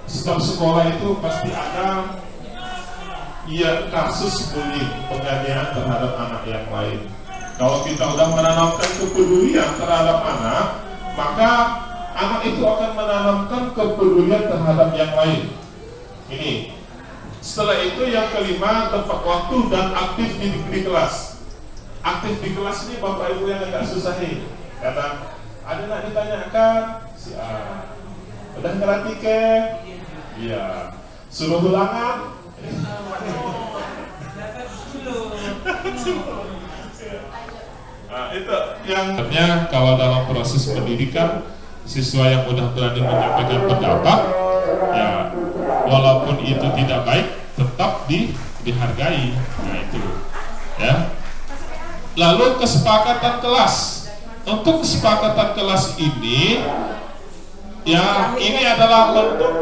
setiap sekolah itu pasti ada kasus bullying, penganiayaan terhadap anak yang lain. Kalau kita sudah menanamkan kepedulian terhadap anak, maka anak itu akan menanamkan kepedulian terhadap yang lain. Ini. Setelah itu yang kelima, tepat waktu dan aktif di kelas. Aktif di kelas ini Bapak Ibu yang agak susah nih. Karena ada nak ditanyakan, si A, udah ngerti ke? Iya. Suruh ulangan. Nah, itu yang kalau dalam proses pendidikan, siswa yang udah berani menyampaikan pendapat, ya walaupun itu tidak baik, tetap dihargai. Nah itu, ya. Lalu kesepakatan kelas. Untuk kesepakatan kelas ini, ya ini adalah bentuk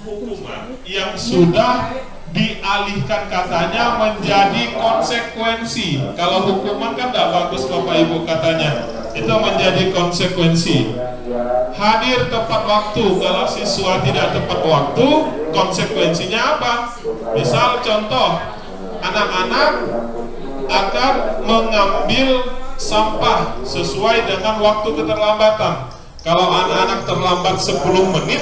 hukuman yang sudah dialihkan katanya menjadi konsekuensi. Kalau hukuman kan tidak bagus Bapak Ibu katanya, itu menjadi konsekuensi. Hadir tepat waktu. Kalau siswa tidak tepat waktu, konsekuensinya apa? Misal contoh, anak-anak akan mengambil sampah sesuai dengan waktu keterlambatan. Kalau anak-anak terlambat 10 menit,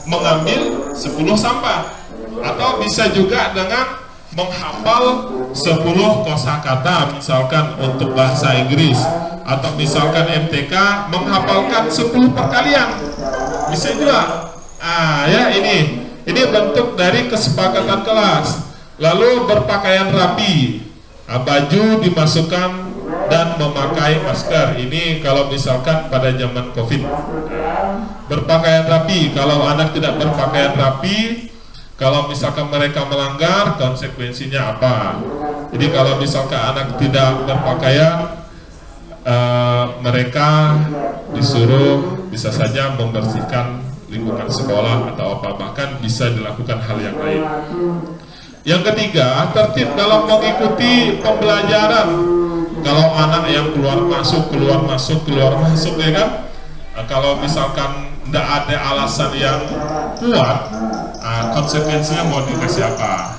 mengambil 10 sampah. Atau bisa juga dengan menghafal 10 kosakata, misalkan untuk bahasa Inggris, atau misalkan MTK menghafalkan 10 perkalian, bisa juga. Ya ini bentuk dari kesepakatan kelas. Lalu berpakaian rapi, baju dimasukkan dan memakai masker. Ini kalau misalkan pada zaman COVID. Berpakaian rapi, kalau anak tidak berpakaian rapi, kalau misalkan mereka melanggar, konsekuensinya apa? Jadi kalau misalkan anak tidak berpakaian, mereka disuruh bisa saja membersihkan lingkungan sekolah atau apa, bahkan bisa dilakukan hal yang lain. Yang ketiga, tertib dalam mengikuti pembelajaran. Kalau anak yang keluar masuk, ya kan? Kalau misalkan tidak ada alasan yang kuat, konsekuensinya mau dikasih apa?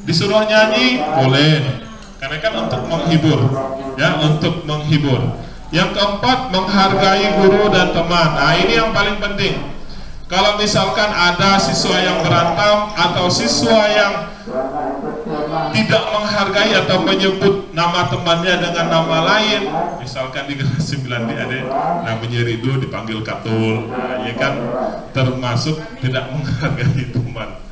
Disuruh nyanyi boleh, karena kan untuk menghibur, ya, untuk menghibur. Yang keempat, menghargai guru dan teman. Ini yang paling penting. Kalau misalkan ada siswa yang berantem atau siswa yang tidak menghargai atau menyebut nama temannya dengan nama lain, misalkan di kelas 9 adik namanya Ridho dipanggil Katul, ya kan, termasuk tidak menghargai teman,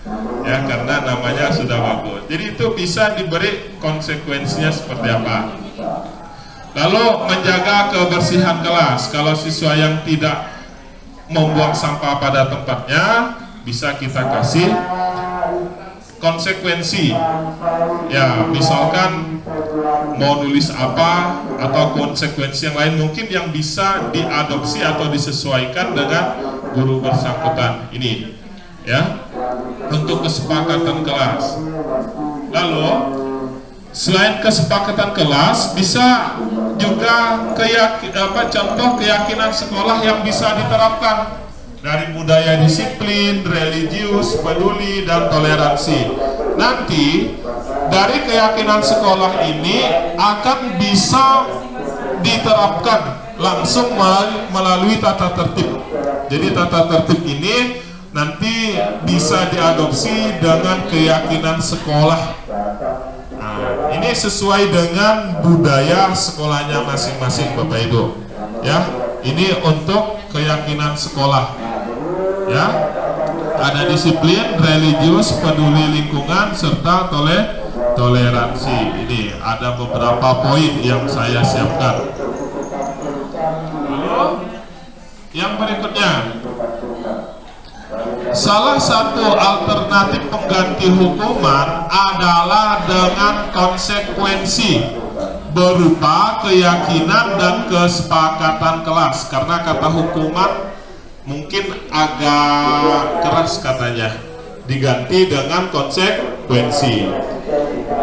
ya, karena namanya sudah bagus. Jadi itu bisa diberi konsekuensinya seperti apa. Lalu menjaga kebersihan kelas. Kalau siswa yang tidak membuang sampah pada tempatnya, bisa kita kasih konsekuensi. Ya, misalkan mau nulis apa atau konsekuensi yang lain mungkin yang bisa diadopsi atau disesuaikan dengan guru bersangkutan ini, ya, untuk kesepakatan kelas. Lalu selain kesepakatan kelas, bisa juga contoh keyakinan sekolah yang bisa diterapkan dari budaya disiplin, religius, peduli, dan toleransi. Nanti dari keyakinan sekolah ini akan bisa diterapkan langsung melalui tata tertib. Jadi tata tertib ini nanti bisa diadopsi dengan keyakinan sekolah. Ini sesuai dengan budaya sekolahnya masing-masing Bapak Ibu, ya. Ini untuk keyakinan sekolah, ya. Ada disiplin, religius, peduli lingkungan, serta toleransi. Ini ada beberapa poin yang saya siapkan. Lalu yang berikutnya, salah satu alternatif pengganti hukuman adalah dengan konsekuensi berupa keyakinan dan kesepakatan kelas. Karena kata hukuman mungkin agak keras katanya, diganti dengan konsekuensi.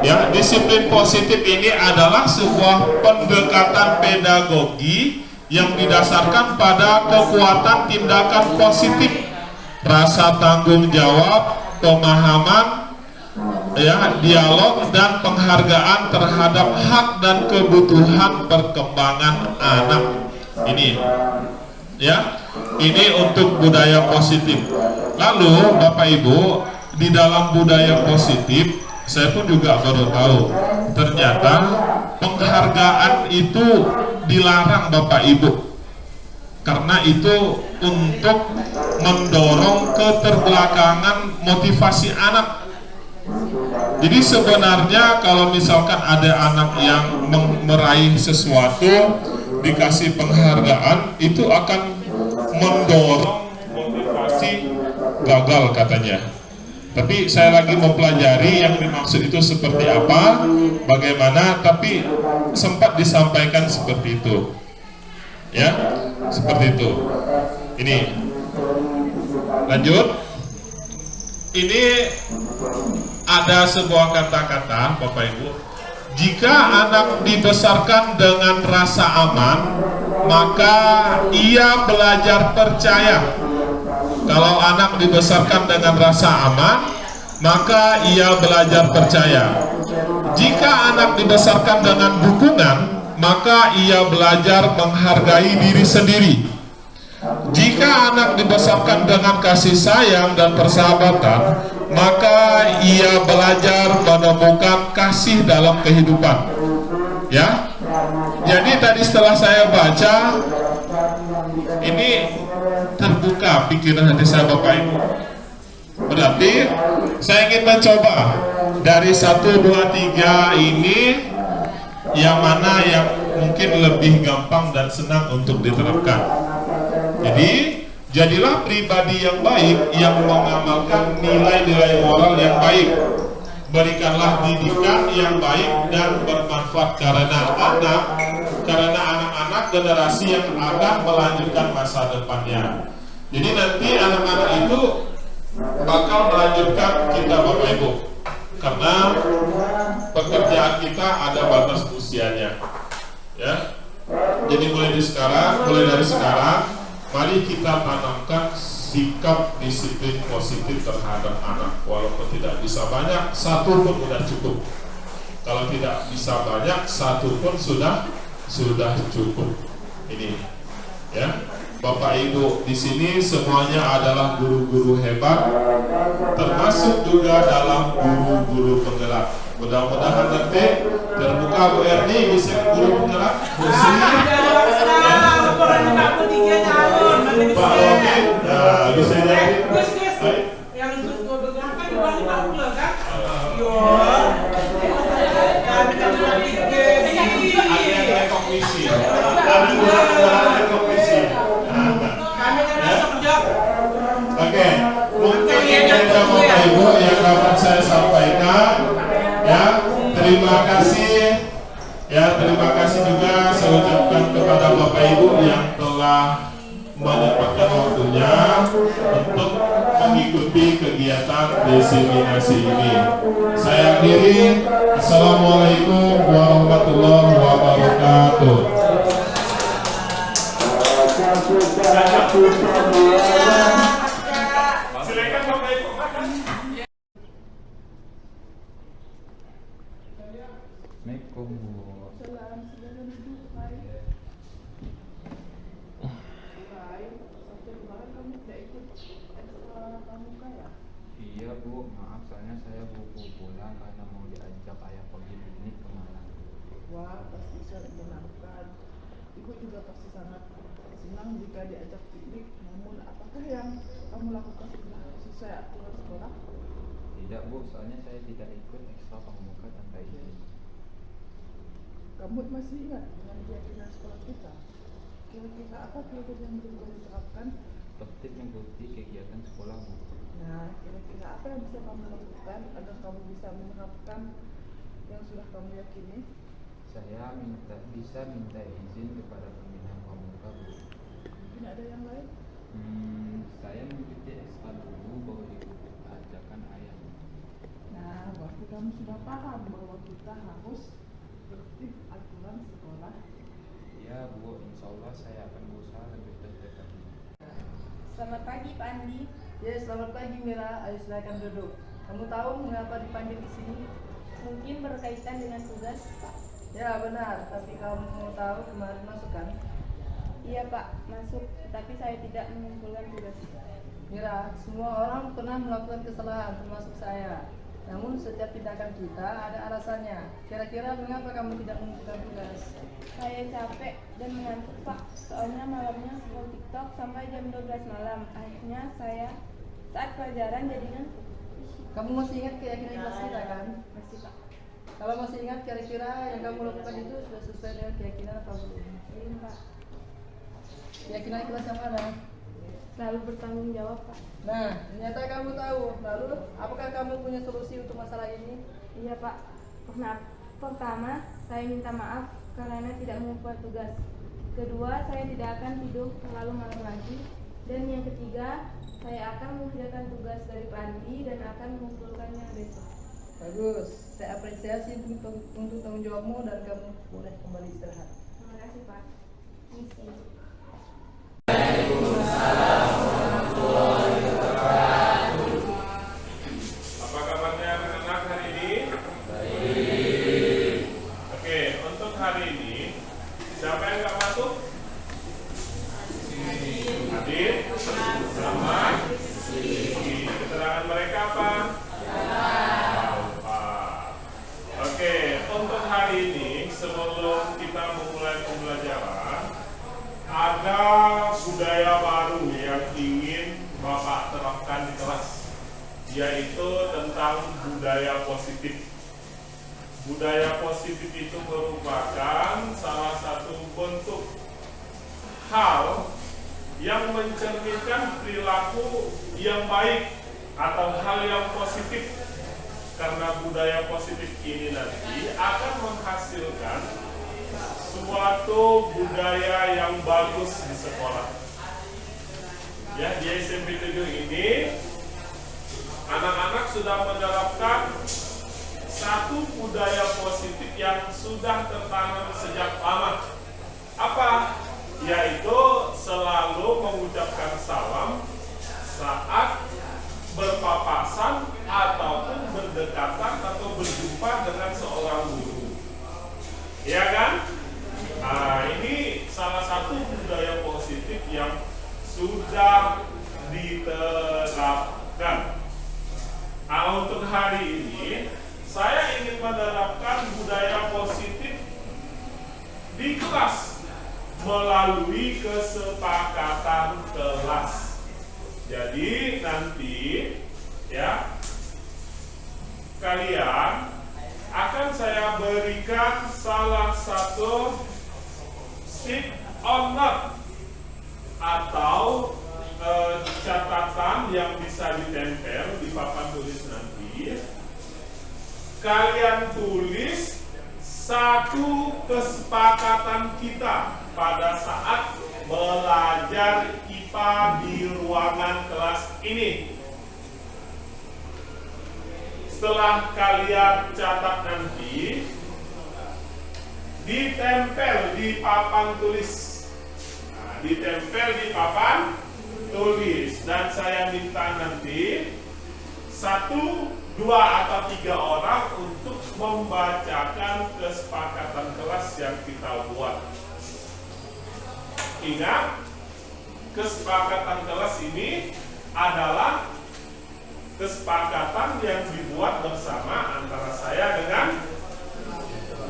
Ya, disiplin positif ini adalah sebuah pendekatan pedagogi yang didasarkan pada kekuatan tindakan positif, rasa tanggung jawab, pemahaman, ya, dialog, dan penghargaan terhadap hak dan kebutuhan perkembangan anak. Ini, ya, ini untuk budaya positif. Lalu Bapak Ibu, di dalam budaya positif, saya pun juga baru tahu, ternyata penghargaan itu dilarang Bapak Ibu, karena itu untuk mendorong keterbelakangan motivasi anak. Jadi sebenarnya kalau misalkan ada anak yang meraih sesuatu, dikasih penghargaan, itu akan mendorong motivasi gagal katanya. Tapi saya lagi mempelajari yang dimaksud itu seperti apa, bagaimana, tapi sempat disampaikan seperti itu. Ya, seperti itu. Ini lanjut. Ini ada sebuah kata-kata, Bapak Ibu. Jika anak dibesarkan dengan rasa aman, maka ia belajar percaya. Kalau anak dibesarkan dengan rasa aman, maka ia belajar percaya. Jika anak dibesarkan dengan dukungan, maka ia belajar menghargai diri sendiri. Jika anak dibesarkan dengan kasih sayang dan persahabatan, maka ia belajar menemukan kasih dalam kehidupan. Ya, jadi tadi setelah saya baca, ini terbuka pikiran hati saya, Bapak Ibu. Berarti saya ingin mencoba dari 1, 2, 3 ini yang mana yang mungkin lebih gampang dan senang untuk diterapkan. Jadi jadilah pribadi yang baik yang mengamalkan nilai-nilai moral yang baik. Berikanlah didikan yang baik dan bermanfaat karena anak-anak generasi yang akan melanjutkan masa depannya. Jadi nanti anak-anak itu bakal melanjutkan kita, Bapak Ibu, karena pekerjaan kita ada batas usianya. Ya, jadi mulai dari sekarang, mari kita tanamkan sikap disiplin positif terhadap anak. Walaupun tidak bisa banyak, 1 pun sudah cukup. Kalau tidak bisa banyak, 1 pun sudah cukup. Ini, ya, Bapak Ibu di sini semuanya adalah guru-guru hebat, termasuk juga dalam guru-guru penggerak. Mudah-mudahan nanti terbuka Bu Erni bisa guru penggerak, Bu Sri, Pak Romi, nah bisa jadi. Yang untuk bergerak kan uang 50 kan? Yo, Ada yang rekomendasi, ada guru-guru rekomendasi. Oke, mungkin ini Bapak Ibu yang dapat saya sampaikan. Ya, terima kasih. Ya, terima kasih juga saya ucapkan kepada Bapak Ibu yang telah menyempatkan waktunya untuk mengikuti kegiatan diseminasi ini. Saya akhiri. Assalamualaikum warahmatullahi wabarakatuh. Silakan Bapak Ibu. Assalamualaikum. Iya Bu, maaf soalnya saya buku pulang karena mau diajak ayah pergi piknik ke Malang. Wah, pasti sangat menyenangkan. Ibu juga pasti sangat senang jika diajak piknik. Namun, apakah yang kamu lakukan sesuai aturan sekolah? Tidak Bu, soalnya saya tidak ikut ekstra pramuka tanpa izin. Kamu masih ingat dengan keyakinan sekolah kita? Kira-kira apa keyakinan yang belum kamu terapkan? Tertib mengikuti kegiatan sekolah Bu. Nah, kira-kira apa yang bisa kamu lakukan agar kamu bisa menerapkan yang sudah kamu yakini? Saya bisa minta izin kepada pembina pramuka Bu. Mungkin ada yang lain? Saya mengikuti ekstra dulu baru ikut ajakan ayah. Nah, berarti kamu sudah paham bahwa kita harus tertib aturan sekolah. Iya Bu, insya Allah saya akan berusaha lebih tertib lagi. Selamat pagi Pak Andi. Ya, selamat pagi Mira. Ayo silakan duduk. Kamu tahu mengapa dipanggil di sini? Mungkin berkaitan dengan tugas. Ya, benar. Tapi kamu mau tahu kemarin masuk kan? Iya Pak, masuk. Tetapi saya tidak mengumpulkan tugas. Mira, semua orang pernah melakukan kesalahan, termasuk saya. Namun setiap tindakan kita ada alasannya. Kira-kira mengapa kamu tidak mengumpulkan tugas? Saya capek dan mengantuk Pak. Soalnya malamnya scroll TikTok sampai jam 12 malam. Akhirnya saya saat pelajaran jadi ngantuk. Kamu masih ingat keyakinan kelas kita kan? Masih Pak. Kalau masih ingat, kira-kira yang kamu lakukan itu sudah sesuai dengan keyakinan atau belum? Belum Pak. Keyakinan kelas yang mana? selalu bertanggung jawab, Pak. Nah, ternyata kamu tahu. Lalu, apakah kamu punya solusi untuk masalah ini? Iya, Pak. Pertama, saya minta maaf karena tidak membuat tugas. Kedua, saya tidak akan tidur terlalu malam lagi. Dan yang ketiga, saya akan mengerjakan tugas dari Pak Andi dan akan mengumpulkannya besok. Bagus, saya apresiasi untuk tanggung jawabmu dan kamu boleh kembali istirahat. Terima kasih, Pak. Misi. Apa kabarnya anak-anak hari ini? Baik. Oke, untuk hari ini siapa yang nggak masuk? Hadir? Sama? Keterangan mereka apa? Oke, untuk hari ini sebelum kita memulai pembelajaran, ada budaya baru yang ingin Bapak terapkan di kelas, yaitu tentang budaya positif. Budaya positif itu merupakan salah satu bentuk hal yang mencerminkan perilaku yang baik atau hal yang positif. Karena budaya positif ini nanti akan menghasilkan suatu budaya yang bagus di sekolah. Ya, di SMP 7 ini anak-anak sudah menerapkan satu budaya positif yang sudah tertanam sejak lama. Apa? Yaitu selalu mengucapkan salam saat berpapasan ataupun berdekatan atau berjumpa dengan seorang guru. Ya kan? Nah, ini salah satu budaya positif yang sudah diterapkan. Nah, untuk hari ini saya ingin menerapkan budaya positif di kelas melalui kesepakatan kelas. Jadi nanti ya kalian akan saya berikan salah satu stick on note atau catatan yang bisa ditempel di papan tulis nanti. Kalian tulis satu kesepakatan kita pada saat belajar IPA di ruangan kelas ini. Setelah kalian catat nanti, ditempel di papan tulis. Nah, ditempel di papan tulis. Dan saya minta nanti 1, 2, atau 3 orang untuk membacakan kesepakatan kelas yang kita buat. Ingat, kesepakatan kelas ini adalah kesepakatan yang dibuat bersama antara saya dengan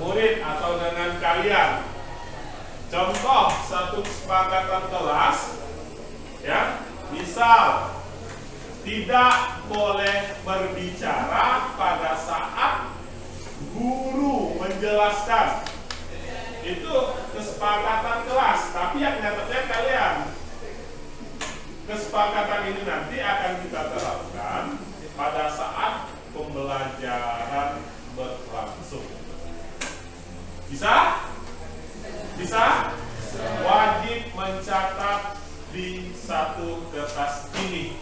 murid atau dengan kalian. Contoh satu kesepakatan kelas, ya, misal tidak boleh berbicara pada saat guru menjelaskan. Itu kesepakatan kelas, tapi yang nyatetnya kalian. Kesepakatan ini nanti akan kita terapkan pada saat pembelajaran berlangsung. Bisa? Bisa? Wajib mencatat di satu kertas ini.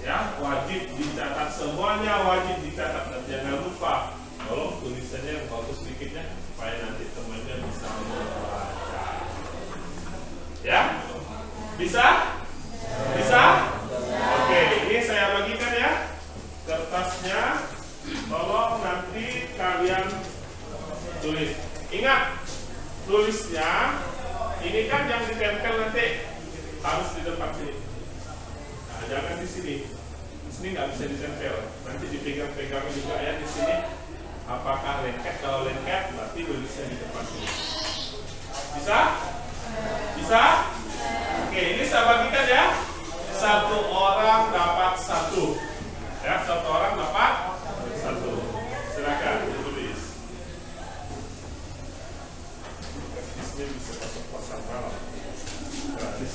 Ya, wajib dicatat, semuanya wajib dicatat. Dan jangan lupa, tolong tulisannya yang bagus sedikitnya supaya nanti temannya bisa membaca. Ya? Bisa? Bisa? Oke, ini saya bagikan ya kertasnya. Tolong nanti kalian tulis. Ingat, tulisnya ini kan yang ditempel nanti harus di depan sini. Nah, jangan di sini. Di sini nggak bisa ditempel. Nanti dipegang-pegang juga ya di sini. Apakah lengket? Kalau lengket berarti tulisnya di depan sini. Bisa? Bisa? Oke, ini saya bagikan ya. 1 orang dapat 1. Ya, 1 orang dapat 1. Silakan ditulis. Ini bisa masuk pasar malam. Gratis.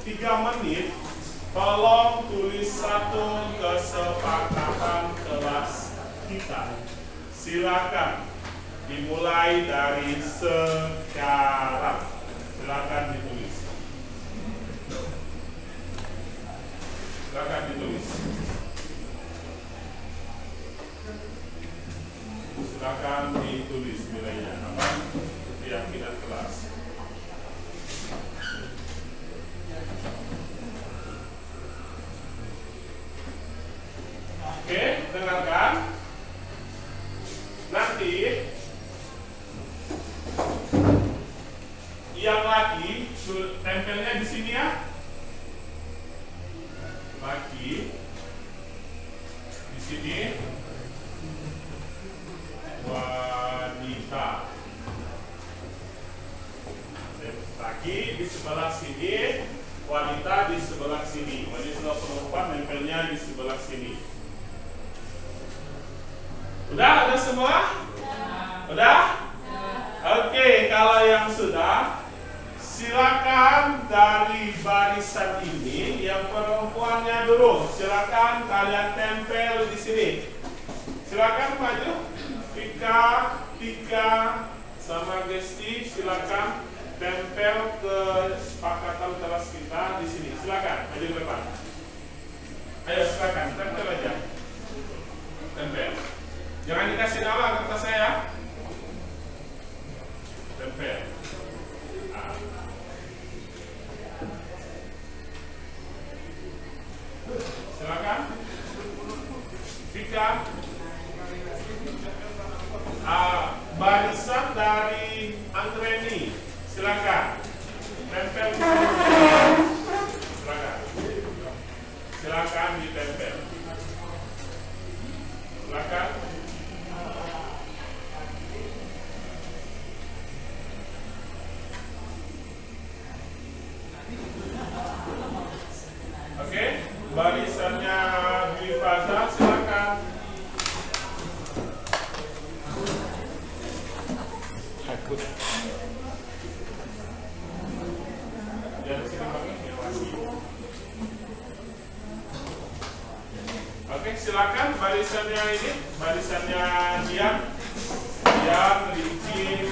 3 menit, tolong tulis satu kesepakatan kelas kita. Silakan dimulai dari sekarang. Silakan ditulis. Silakan ditulis. Silakan ditulis nilainya apa? Keyakinan kelas. Oke, dengarkan. Nanti yang laki tempelnya di sini ya. Laki di sini, wanita. Laki di sebelah sini, wanita di sebelah sini. Wanita perempuan nempelnya di sebelah sini. Udah semua? Udah? Oke, kalau yang sudah, silakan dari barisan ini yang perempuannya dulu. Silakan kalian tempel di sini. Silakan maju. Tika sama Gesti, silakan tempel ke kesepakatan kelas kita di sini. Silakan maju ke depan. Ayo silakan tempel aja. Tempel. Jangan dikasih nama kertas saya. Tempel. Silakan. Tika. Barisan dari Andreni. Silakan. Tempel. Silakan. Silakan ditempel. Silakan. Oke, barisannya Bifaza, silakan. Takut. Oke, silakan barisannya ini, barisannya Dian, Licin,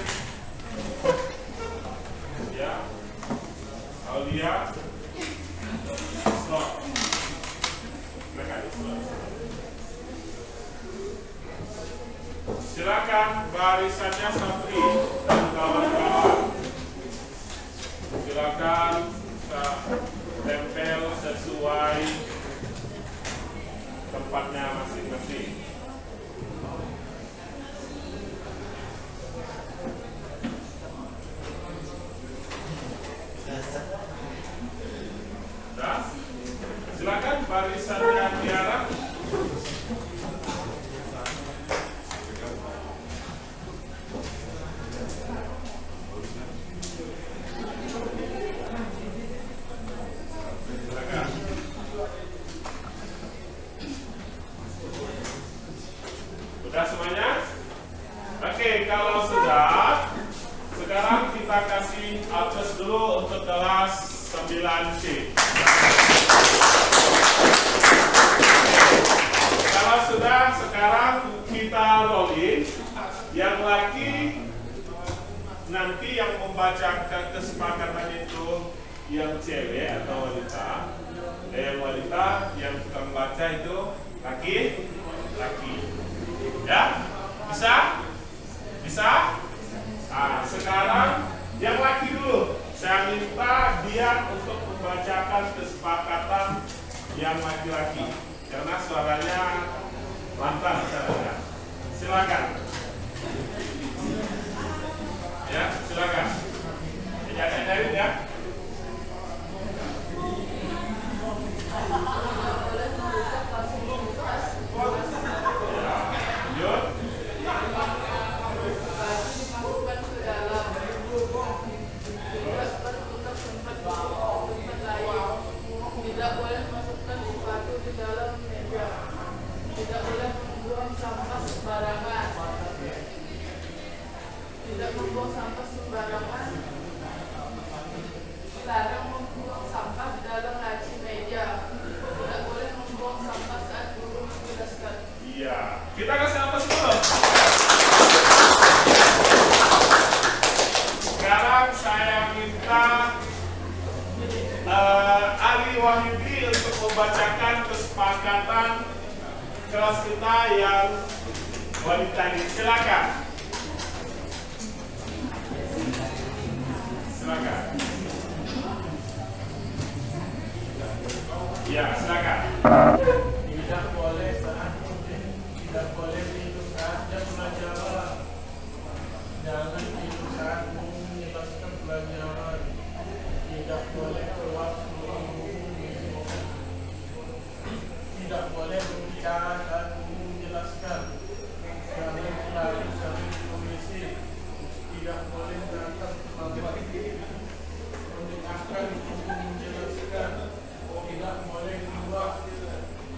ya, Aulia, Slot. Mereka di slot. Silakan barisannya Sapri dan kawan-kawan. Silakan tempel sesuai tempatnya masing-masing. Nah, silakan barisannya Tiara. Sudah semuanya? Oke, kalau sudah, sekarang kita kasih aplaus dulu untuk kelas 9C. Kalau sudah, sekarang kita rolling. Yang laki nanti yang membacakan kesepakatan itu yang cewek atau wanita. Yang wanita yang tukang baca itu laki. Ya, bisa? Nah, sekarang yang laki dulu. Saya minta dia untuk membacakan kesepakatan yang laki-laki, karena suaranya lantang suaranya. Silakan. Ya, silakan. Jangan dari ya. Tidak boleh masukkan sepatu di Ali Wahyudi untuk membacakan kesepakatan kelas kita yang wanita ini. Silakan. Silakan. Ya, silakan. Tidak boleh tidak boleh tidur saat jam pelajaran. Jangan tidur saat menjelaskan pelajaran. Tidak boleh keluar sebelum tidak boleh berbicara saat menjelaskan. Jangan selalu sering komisi. Tidak boleh datang terlambat. Mendengarkan menjelaskan. Tidak boleh keluar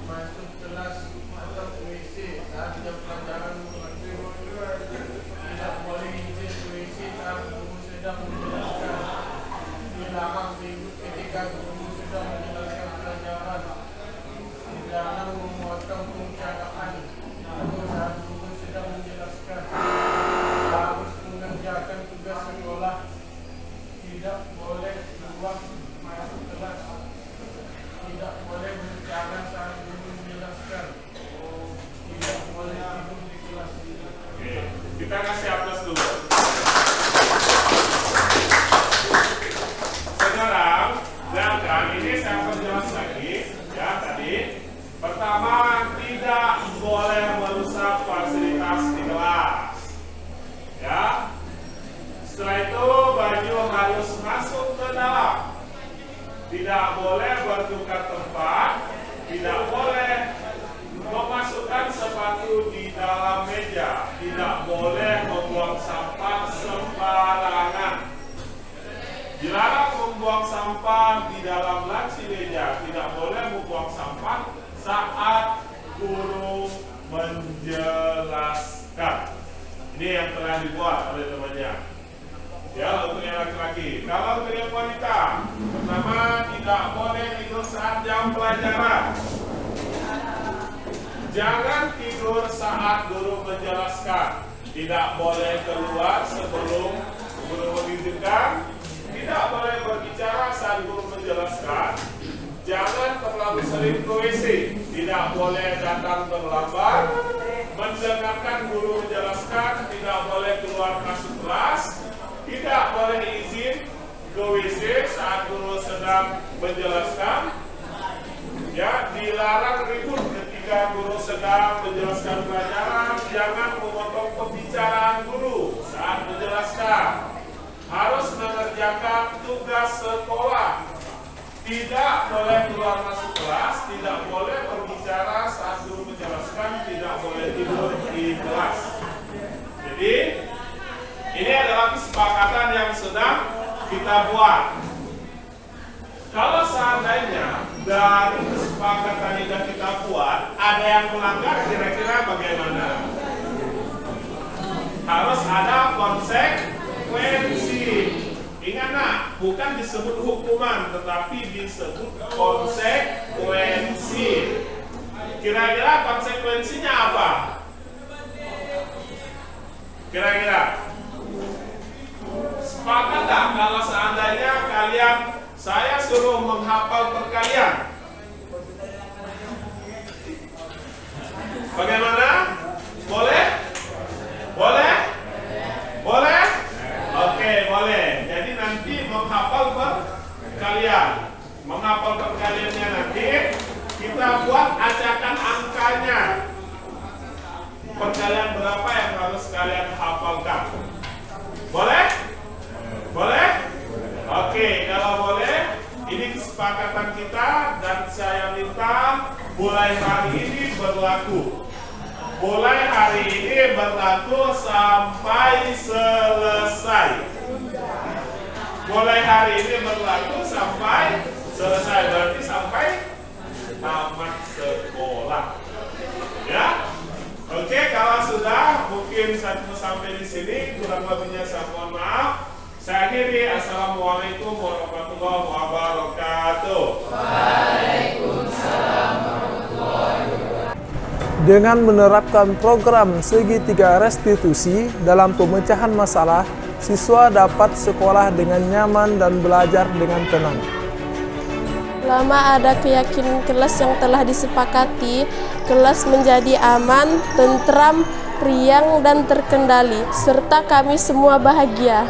masuk kelas atau WC saat jam pelajaran berlangsung. Tidak boleh izin WC saat guru sedang menjelaskan. Dilarang ribut ketika guru sedang menjelaskan pelajaran. Jangan memotong pembicaraan saat guru sedang menjelaskan. Harus mengerjakan tugas sekolah. Tidak boleh keluar masuk kelas. Tidak boleh berbicara saat guru menjelaskan. Tidak boleh tidur di kelas. Oke, kita kasih aplaus dulu. Sekarang, dengarkan, ini saya perjelas lagi. Ya, tadi. Pertama, tidak boleh merusak fasilitas di kelas. Ya. Setelah itu, baju harus masuk ke dalam. Tidak boleh bertukar tempat, tidak boleh memasukkan sepatu di dalam meja, tidak boleh membuang sampah sembarangan. Dilarang membuang sampah di dalam laci meja, tidak boleh membuang sampah saat guru menjelaskan. Ini yang telah dibuat oleh temannya. Ya, untuk yang laki-laki. Kalau untuk yang wanita, pertama, tidak boleh tidur saat jam pelajaran. Jangan tidur saat guru menjelaskan. Tidak boleh keluar sebelum guru mengizinkan. Tidak boleh berbicara saat guru menjelaskan. Jangan terlalu sering ke WC. Tidak boleh datang terlambat. Mendengarkan guru menjelaskan. Tidak boleh keluar masuk kelas. Tidak boleh izin ke WC saat guru sedang menjelaskan. Ya, dilarang ribut ketika guru sedang menjelaskan pelajaran. Jangan memotong pembicaraan guru saat menjelaskan. Harus mengerjakan tugas sekolah. Tidak boleh keluar masuk kelas. Tidak boleh berbicara saat guru menjelaskan. Tidak boleh tidur di kelas. Jadi ini adalah kesepakatan yang sedang kita buat. Kalau seandainya dari kesepakatan yang kita buat ada yang melanggar, kira-kira bagaimana? Harus ada konsekuensi. Ingat nak, bukan disebut hukuman, tetapi disebut konsekuensi. Kira-kira konsekuensinya apa? Kira-kira sepakat tak kalau seandainya kalian saya suruh menghafal perkalian? Bagaimana? Boleh? Boleh? Boleh? Oke, boleh. Jadi nanti menghafal perkalian. Menghafal perkaliannya nanti kita buat acakan angkanya. Perkalian berapa yang harus kalian hafalkan? Boleh? Boleh? Oke, kalau boleh, ini kesepakatan kita dan saya minta mulai hari ini berlaku. Mulai hari ini berlaku sampai selesai. Mulai hari ini berlaku sampai selesai, berarti sampai tamat sekolah. Ya? Oke, kalau sudah mungkin saya cuma sampai di sini, kurang lebihnya saya mohon maaf. Saya akhiri, assalamualaikum warahmatullahi wabarakatuh. Waalaikumsalam warahmatullahi wabarakatuh. Dengan menerapkan program segitiga restitusi dalam pemecahan masalah, siswa dapat sekolah dengan nyaman dan belajar dengan tenang. Selama ada keyakinan kelas yang telah disepakati, kelas menjadi aman, tentram, riang, dan terkendali, serta kami semua bahagia.